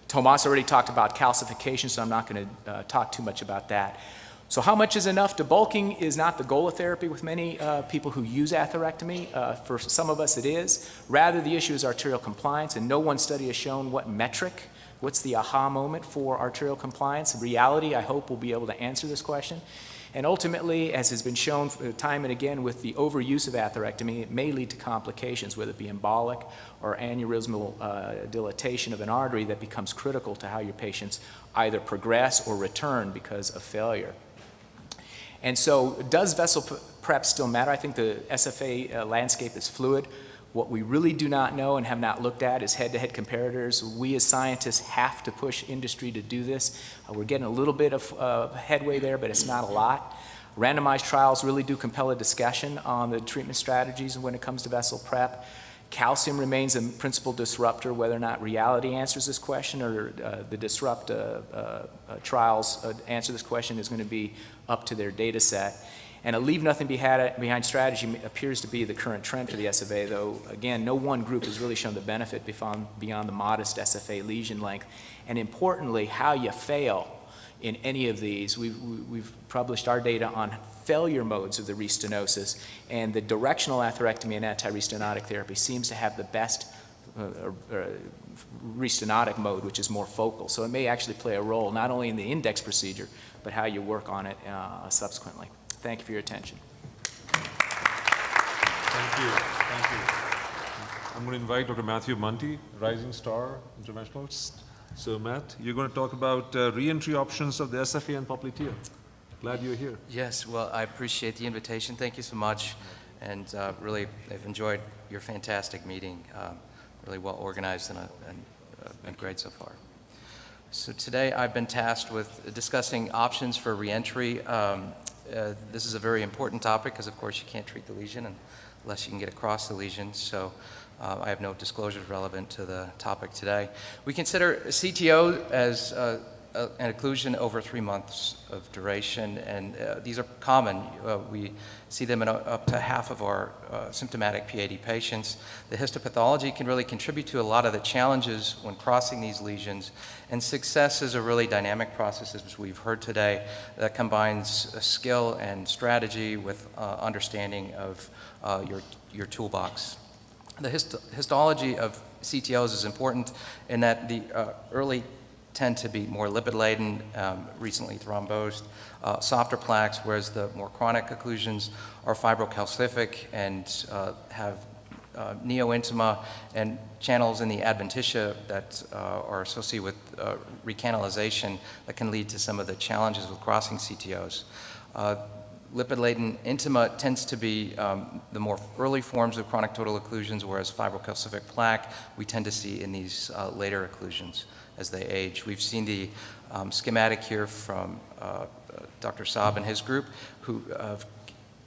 Tomas already talked about calcification, so I'm not going to talk too much about that. So how much is enough? Debulking is not the goal of therapy with many people who use atherectomy. For some of us it is. Rather, the issue is arterial compliance, and no one study has shown what metric, what's the aha moment for arterial compliance. In reality, I hope we'll be able to answer this question. And ultimately, as has been shown time and again with the overuse of atherectomy, it may lead to complications, whether it be embolic or aneurysmal dilatation of an artery that becomes critical to how your patients either progress or return because of failure. And so does vessel prep still matter? I think the SFA landscape is fluid. What we really do not know and have not looked at is head-to-head comparators. We as scientists have to push industry to do this. We're getting a little bit of headway there, but it's not a lot. Randomized trials really do compel a discussion on the treatment strategies when it comes to vessel prep. Calcium remains a principal disruptor. Whether or not reality answers this question or the disrupt trials answer this question is going to be up to their data set. And a leave nothing behind strategy appears to be the current trend for the SFA, though, again, no one group has really shown the benefit beyond the modest SFA lesion length. And importantly, how you fail in any of these. We've published our data on failure modes of the restenosis, and the directional atherectomy and antirestenotic therapy seems to have the best restenotic mode, which is more focal. So it may actually play a role not only in the index procedure, but how you work on it subsequently. Thank you for your attention. Thank you. Thank you. I'm going to invite Dr. Mathew Bunte, rising star interventionalist. So Matt, you're going to talk about re-entry options of the SFA and Popliteal. Glad you're here. Yes, well, I appreciate the invitation. Thank you so much. And really, I've enjoyed your fantastic meeting. Really well organized and great so far. So today I've been tasked with discussing options for re-entry. This is a very important topic because, of course, you can't treat the lesion unless you can get across the lesion. So I have no disclosures relevant to the topic today. We consider CTO as an occlusion over 3 months of duration, and these are common. We see them in up to half of our symptomatic PAD patients. The histopathology can really contribute to a lot of the challenges when crossing these lesions, and success is a really dynamic process, as we've heard today, that combines skill and strategy with understanding of your toolbox. The histology of CTOs is important in that the early tend to be more lipid-laden, recently thrombosed, softer plaques, whereas the more chronic occlusions are fibrocalcific and have neointima and channels in the adventitia that are associated with recanalization that can lead to some of the challenges with crossing CTOs. Lipid-laden intima tends to be the more early forms of chronic total occlusions, whereas fibrocalcific plaque we tend to see in these later occlusions as they age. We've seen the schematic here from Dr. Saab and his group, who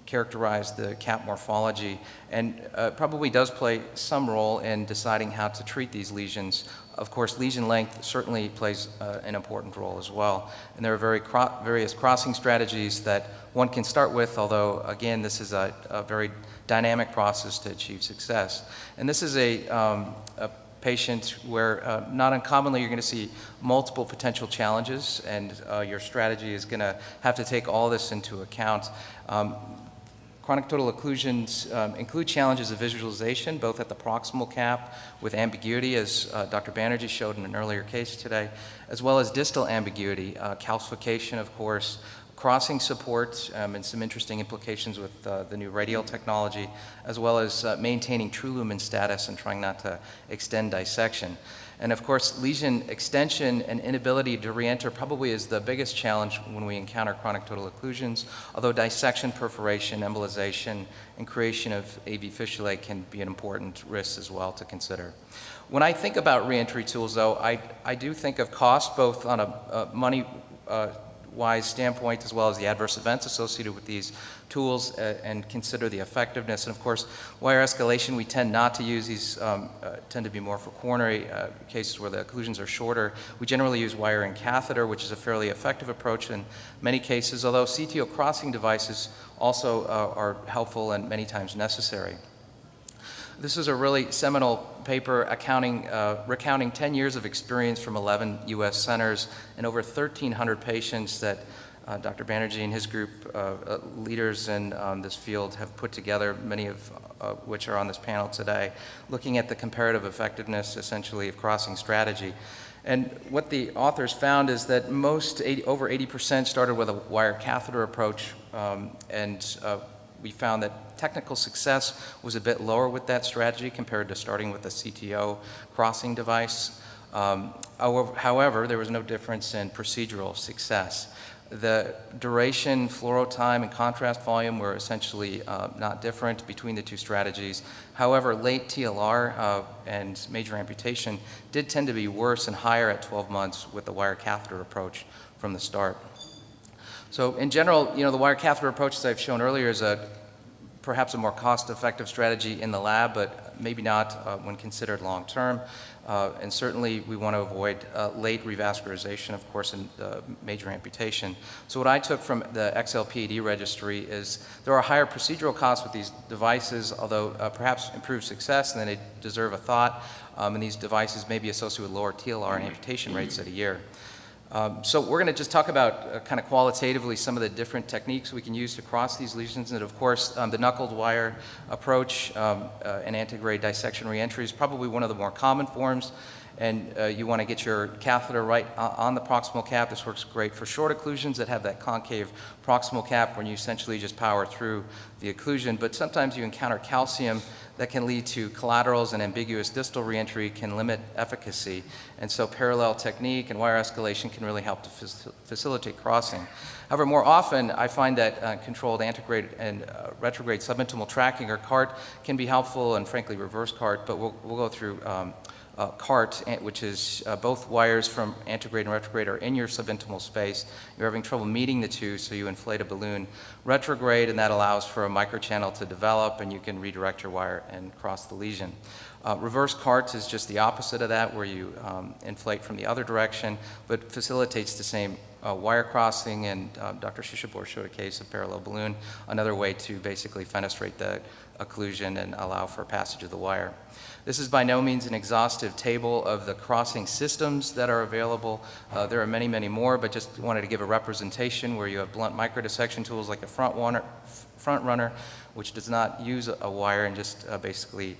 characterized the cap morphology, and probably does play some role in deciding how to treat these lesions. Of course, lesion length certainly plays an important role as well. And there are various crossing strategies that one can start with, although, again, this is a very dynamic process to achieve success. And this is a patient where not uncommonly you're going to see multiple potential challenges, and your strategy is going to have to take all this into account. Chronic total occlusions include challenges of visualization, both at the proximal cap with ambiguity, as Dr. Banerjee showed in an earlier case today, as well as distal ambiguity, calcification, of course, crossing support, and some interesting implications with the new radial technology, as well as maintaining true lumen status and trying not to extend dissection. And of course, lesion extension and inability to re-enter probably is the biggest challenge when we encounter chronic total occlusions, although dissection, perforation, embolization, and creation of AV fistulae can be an important risk as well to consider. When I think about re-entry tools, though, I do think of cost, both on a money-wise standpoint as well as the adverse events associated with these tools, and consider the effectiveness. And of course, wire escalation, we tend not to use these, tend to be more for coronary cases where the occlusions are shorter. We generally use wire and catheter, which is a fairly effective approach in many cases, although CTO crossing devices also are helpful and many times necessary. This is a really seminal paper recounting 10 years of experience from 11 US centers and over 1,300 patients that Dr. Banerjee and his group, leaders in this field, have put together, many of which are on this panel today, looking at the comparative effectiveness, essentially, of crossing strategy. And what the authors found is that over 80% started with a wire catheter approach, and we found that technical success was a bit lower with that strategy compared to starting with a CTO crossing device. However, there was no difference in procedural success. The duration, fluoro time, and contrast volume were essentially not different between the two strategies. However, late TLR and major amputation did tend to be worse and higher at 12 months with the wire catheter approach from the start. So in general, the wire catheter approach, as I've shown earlier, is perhaps a more cost-effective strategy in the lab, but maybe not when considered long-term. And certainly we want to avoid late revascularization, of course, and major amputation. So what I took from the XLPAD registry is there are higher procedural costs with these devices, although perhaps improved success, and then they deserve a thought. And these devices may be associated with lower TLR and amputation rates at a year. So we're going to just talk about kind of qualitatively some of the different techniques we can use to cross these lesions. And of course, the knuckled wire approach and antegrade dissection reentry is probably one of the more common forms. And you want to get your catheter right on the proximal cap. This works great for short occlusions that have that concave proximal cap when you essentially just power through the occlusion. But sometimes you encounter calcium that can lead to collaterals, and ambiguous distal reentry can limit efficacy. And so parallel technique and wire escalation can really help to facilitate crossing. However, more often I find that controlled antegrade and retrograde subintimal tracking, or CART, can be helpful, and frankly reverse CART, but we'll go through CART, which is both wires from antegrade and retrograde are in your subintimal space. You're having trouble meeting the two, so you inflate a balloon. Retrograde, and that allows for a microchannel to develop, and you can redirect your wire and cross the lesion. Reverse CART is just the opposite of that, where you inflate from the other direction, but facilitates the same wire crossing, and Dr. Shishebor showed a case of parallel balloon, another way to basically fenestrate the occlusion and allow for passage of the wire. This is by no means an exhaustive table of the crossing systems that are available. There are many, many more, but just wanted to give a representation where you have blunt microdissection tools like a front runner, which does not use a wire and just basically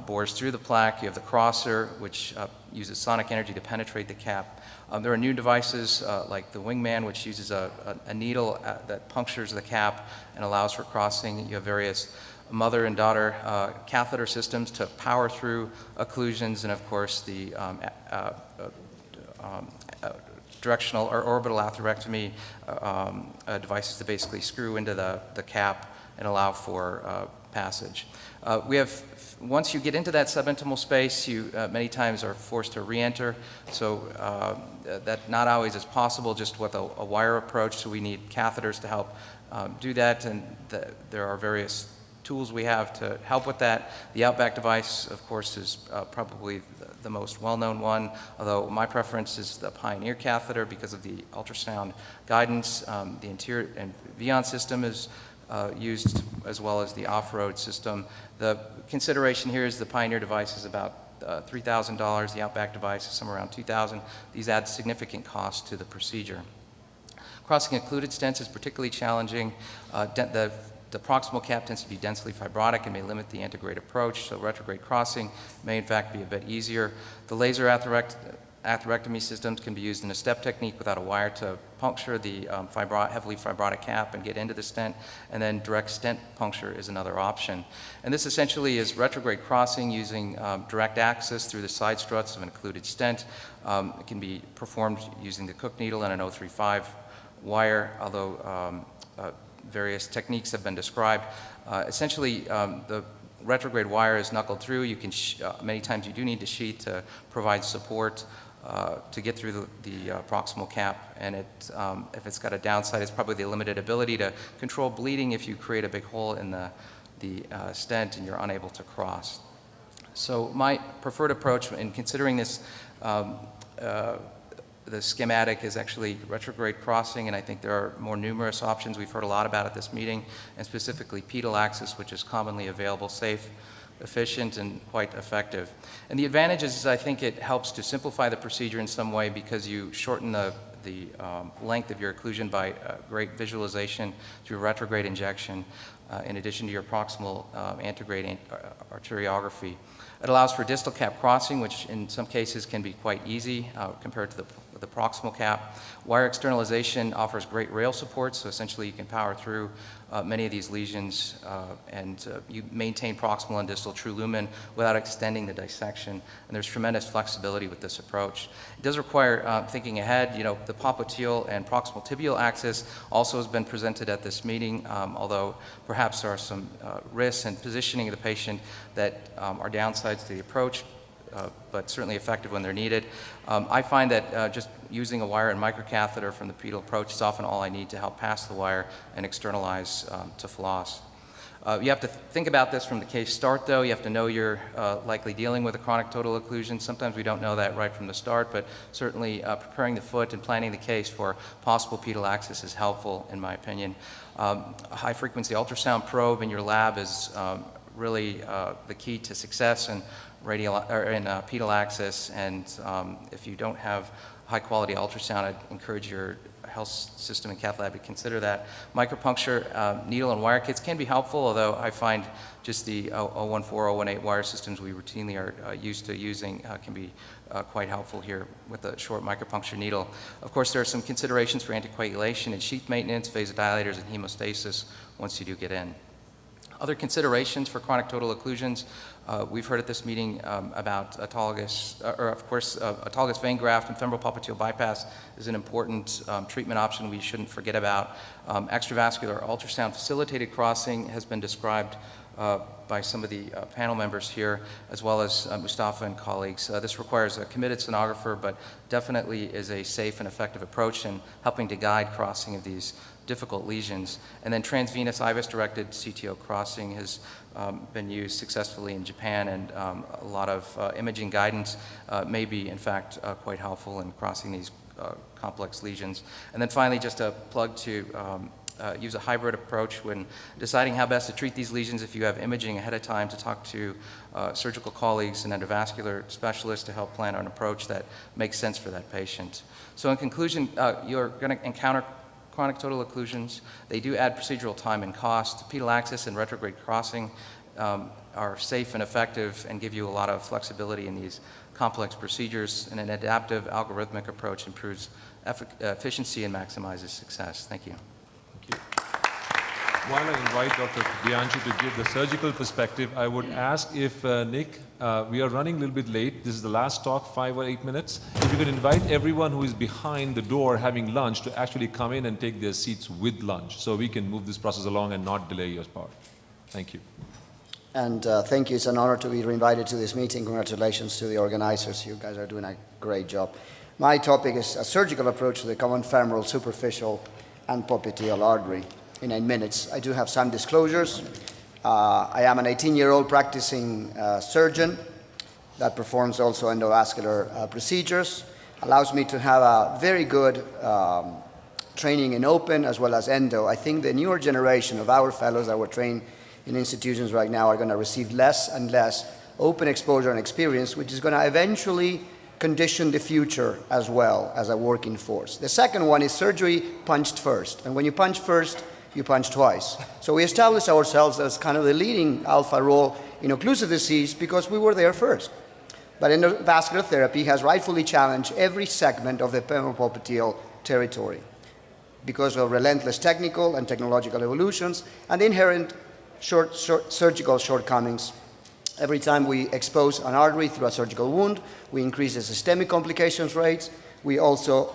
bores through the plaque. You have the crosser, which uses sonic energy to penetrate the cap. There are new devices like the Wingman, which uses a needle that punctures the cap and allows for crossing. You have various mother and daughter catheter systems to power through occlusions, and of course the directional or orbital atherectomy devices to basically screw into the cap and allow for passage. Once you get into that subintimal space, you many times are forced to re-enter, so that not always is possible just with a wire approach, so we need catheters to help do that, and there are various tools we have to help with that. The Outback device, of course, is probably the most well-known one, although my preference is the Pioneer catheter because of the ultrasound guidance. The interior and Vion system is used, as well as the off-road system. The consideration here is the Pioneer device is about $3,000. The Outback device is somewhere around $2,000. These add significant cost to the procedure. Crossing occluded stents is particularly challenging. The proximal cap tends to be densely fibrotic and may limit the antegrade approach, so retrograde crossing may in fact be a bit easier. The laser atherectomy systems can be used in a step technique without a wire to puncture the heavily fibrotic cap and get into the stent, and then direct stent puncture is another option. And this essentially is retrograde crossing using direct access through the side struts of an occluded stent. It can be performed using the Cook needle and an 035 wire, although various techniques have been described. Essentially, the retrograde wire is knuckled through. You can many times you do need to sheath to provide support to get through the proximal cap, and if it's got a downside, it's probably the limited ability to control bleeding if you create a big hole in the stent and you're unable to cross. So my preferred approach in considering this the schematic is actually retrograde crossing, and I think there are more numerous options we've heard a lot about at this meeting, and specifically pedal access, which is commonly available, safe, efficient, and quite effective. And the advantage is I think it helps to simplify the procedure in some way because you shorten the length of your occlusion by great visualization through retrograde injection, in addition to your proximal antegrade arteriography. It allows for distal cap crossing, which in some cases can be quite easy compared to the proximal cap. Wire externalization offers great rail support, so essentially you can power through many of these lesions and you maintain proximal and distal true lumen without extending the dissection, and there's tremendous flexibility with this approach. It does require thinking ahead. You know, the popliteal and proximal tibial axis also has been presented at this meeting, although perhaps there are some risks in positioning of the patient that are downsides to the approach, but certainly effective when they're needed. I find that just using a wire and microcatheter from the pedal approach is often all I need to help pass the wire and externalize to floss. You have to think about this from the case start, though. You have to know you're likely dealing with a chronic total occlusion. Sometimes we don't know that right from the start, but certainly preparing the foot and planning the case for possible pedal access is helpful, in my opinion. A high-frequency ultrasound probe in your lab is really the key to success in radial or in pedal access, and if you don't have high-quality ultrasound, I'd encourage your health system and cath lab to consider that. Micropuncture needle and wire kits can be helpful, although I find just the 014, 018 wire systems we routinely are used to using can be quite helpful here with a short micropuncture needle. Of course, there are some considerations for anticoagulation and sheath maintenance, vasodilators, and hemostasis once you do get in. Other considerations for chronic total occlusions, we've heard at this meeting about autologous, autologous vein graft and femoral popliteal bypass is an important treatment option we shouldn't forget about. Extravascular ultrasound facilitated crossing has been described by some of the panel members here, as well as Mustafa and colleagues. This requires a committed sonographer, but definitely is a safe and effective approach in helping to guide crossing of these difficult lesions. And then transvenous IVUS-directed CTO crossing has been used successfully in Japan, and a lot of imaging guidance may be, in fact, quite helpful in crossing these complex lesions. And then finally, just a plug to use a hybrid approach when deciding how best to treat these lesions. If you have imaging ahead of time, to talk to surgical colleagues and endovascular specialists to help plan an approach that makes sense for that patient. So in conclusion, you're going to encounter chronic total occlusions. They do add procedural time and cost. Pedal access and retrograde crossing are safe and effective and give you a lot of flexibility in these complex procedures, and an adaptive algorithmic approach improves efficiency and maximizes success. Thank you. Thank you. While I invite Dr. Bianchi to give the surgical perspective, I would ask if Nick, we are running a little bit late. This is the last talk, 5 or 8 minutes. If you could invite everyone who is behind the door having lunch to actually come in and take their seats with lunch, so we can move this process along and not delay your part. Thank you. And thank you. It's an honor to be invited to this meeting. Congratulations to the organizers. You guys are doing a great job. My topic is a surgical approach to the common femoral, superficial, and popliteal artery. In 8 minutes, I do have some disclosures. I am an 18-year-old practicing surgeon that performs also endovascular procedures. Allows me to have a very good training in open as well as endo. I think the newer generation of our fellows that were trained in institutions right now are going to receive less and less open exposure and experience, which is going to eventually condition the future as well as a working force. The second one is surgery punched first. And when you punch first, you punch twice. So we established ourselves as kind of the leading alpha role in occlusive disease because we were there first. But endovascular therapy has rightfully challenged every segment of the femoral popliteal territory because of relentless technical and technological evolutions and inherent surgical shortcomings. Every time we expose an artery through a surgical wound, we increase the systemic complications rates. We also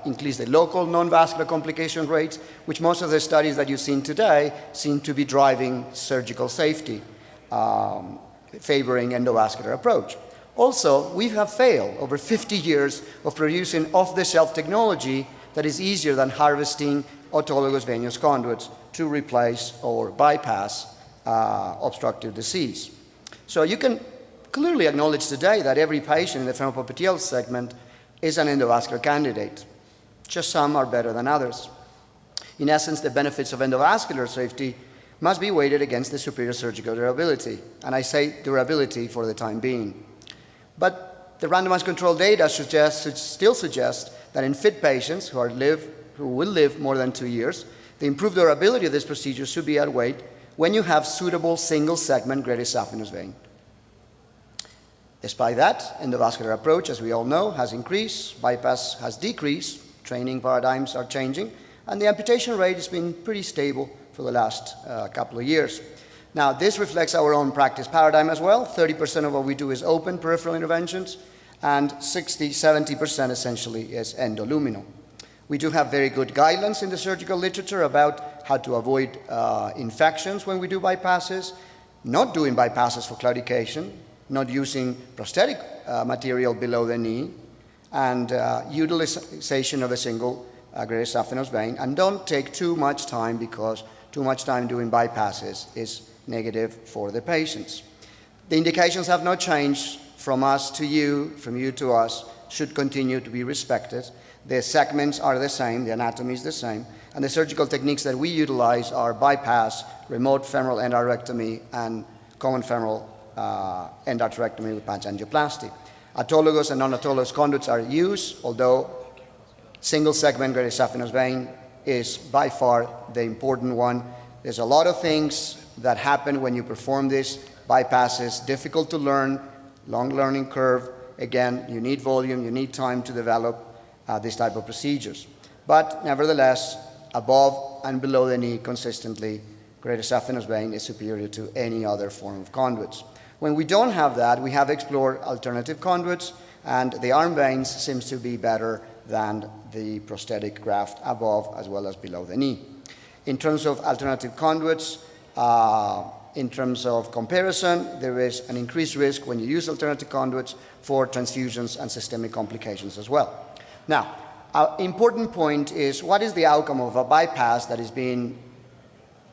increase the local non-vascular complication rates, which most of the studies that you've seen today seem to be driving surgical safety, favoring endovascular approach. Also, we have failed over 50 years of producing off-the-shelf technology that is easier than harvesting autologous venous conduits to replace or bypass obstructive disease. So you can clearly acknowledge today that every patient in the femoral popliteal segment is an endovascular candidate. Just some are better than others. In essence, the benefits of endovascular safety must be weighted against the superior surgical durability. And I say durability for the time being. But the randomized control data still suggest that in fit patients who will live more than 2 years, the improved durability of this procedure should be outweighed when you have suitable single-segment greater saphenous vein. Despite that, endovascular approach, as we all know, has increased, bypass has decreased, training paradigms are changing, and the amputation rate has been pretty stable for the last couple of years. Now, this reflects our own practice paradigm as well. 30% of what we do is open peripheral interventions, and 60-70% essentially is endoluminal. We do have very good guidelines in the surgical literature about how to avoid infections when we do bypasses, not doing bypasses for claudication, not using prosthetic material below the knee, and utilization of a single greater saphenous vein, and don't take too much time because too much time doing bypasses is negative for the patients. The indications have not changed from us to you, from you to us, should continue to be respected. The segments are the same, the anatomy is the same, and the surgical techniques that we utilize are bypass, remote femoral endarterectomy, and common femoral endarterectomy with patch angioplasty. Autologous and non-autologous conduits are used, although single segment greater saphenous vein is by far the important one. There's a lot of things that happen when you perform these bypasses, difficult to learn, long learning curve. Again, you need volume, you need time to develop this type of procedures. But nevertheless, above and below the knee consistently, greater saphenous vein is superior to any other form of conduits. When we don't have that, we have explored alternative conduits, and the arm veins seems to be better than the prosthetic graft above as well as below the knee. In terms of alternative conduits, in terms of comparison, there is an increased risk when you use alternative conduits for transfusions and systemic complications as well. Now, our important point is what is the outcome of a bypass that is being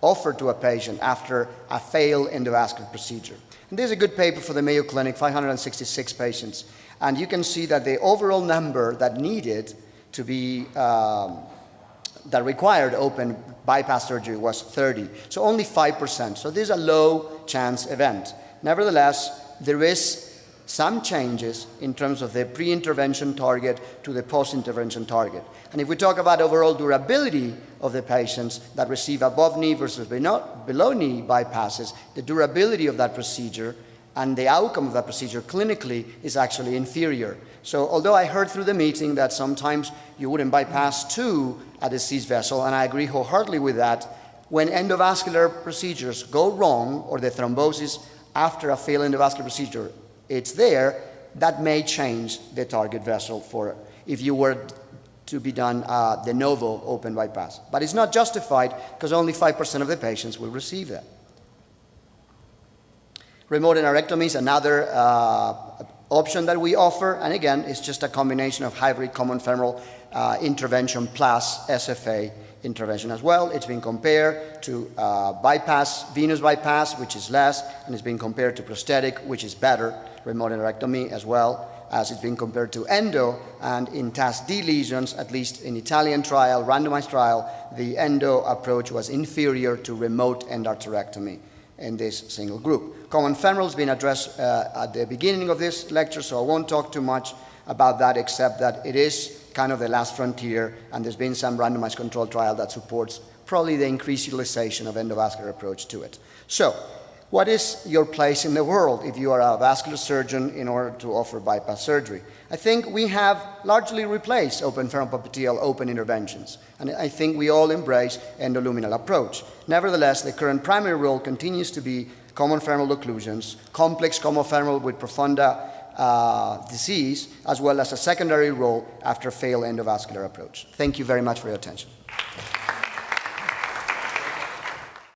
offered to a patient after a failed endovascular procedure. And there's a good paper for the Mayo Clinic, 566 patients. And you can see that the overall number that needed to be, that required open bypass surgery was 30. So only 5%. So this is a low chance event. Nevertheless, there is some changes in terms of the pre-intervention target to the post-intervention target. And if we talk about overall durability of the patients that receive above knee versus below knee bypasses, the durability of that procedure and the outcome of that procedure clinically is actually inferior. So although I heard through the meeting that sometimes you wouldn't bypass to a deceased vessel, and I agree wholeheartedly with that, when endovascular procedures go wrong, or the thrombosis after a failed endovascular procedure, it's there, that may change the target vessel for if you were to be done de novo open bypass. But it's not justified because only 5% of the patients will receive that. Remote endarterectomy is another option that we offer, and again, it's just a combination of hybrid common femoral intervention plus SFA intervention as well. It's been compared to bypass, venous bypass, which is less, and it's been compared to prosthetic, which is better, remote endarterectomy as well, as it's been compared to endo, and in TAS-D lesions, at least in Italian trial, randomized trial, the endo approach was inferior to remote endarterectomy in this single group. Common femoral has been addressed at the beginning of this lecture, so I won't talk too much about that, except that it is kind of the last frontier, and there's been some randomized controlled trial that supports probably the increased utilization of endovascular approach to it. So, what is your place in the world if you are a vascular surgeon in order to offer bypass surgery? I think we have largely replaced open femoral popliteal open interventions, and I think we all embrace endoluminal approach. Nevertheless, the current primary role continues to be common femoral occlusions, complex common femoral with profunda disease, as well as a secondary role after failed endovascular approach. Thank you very much for your attention.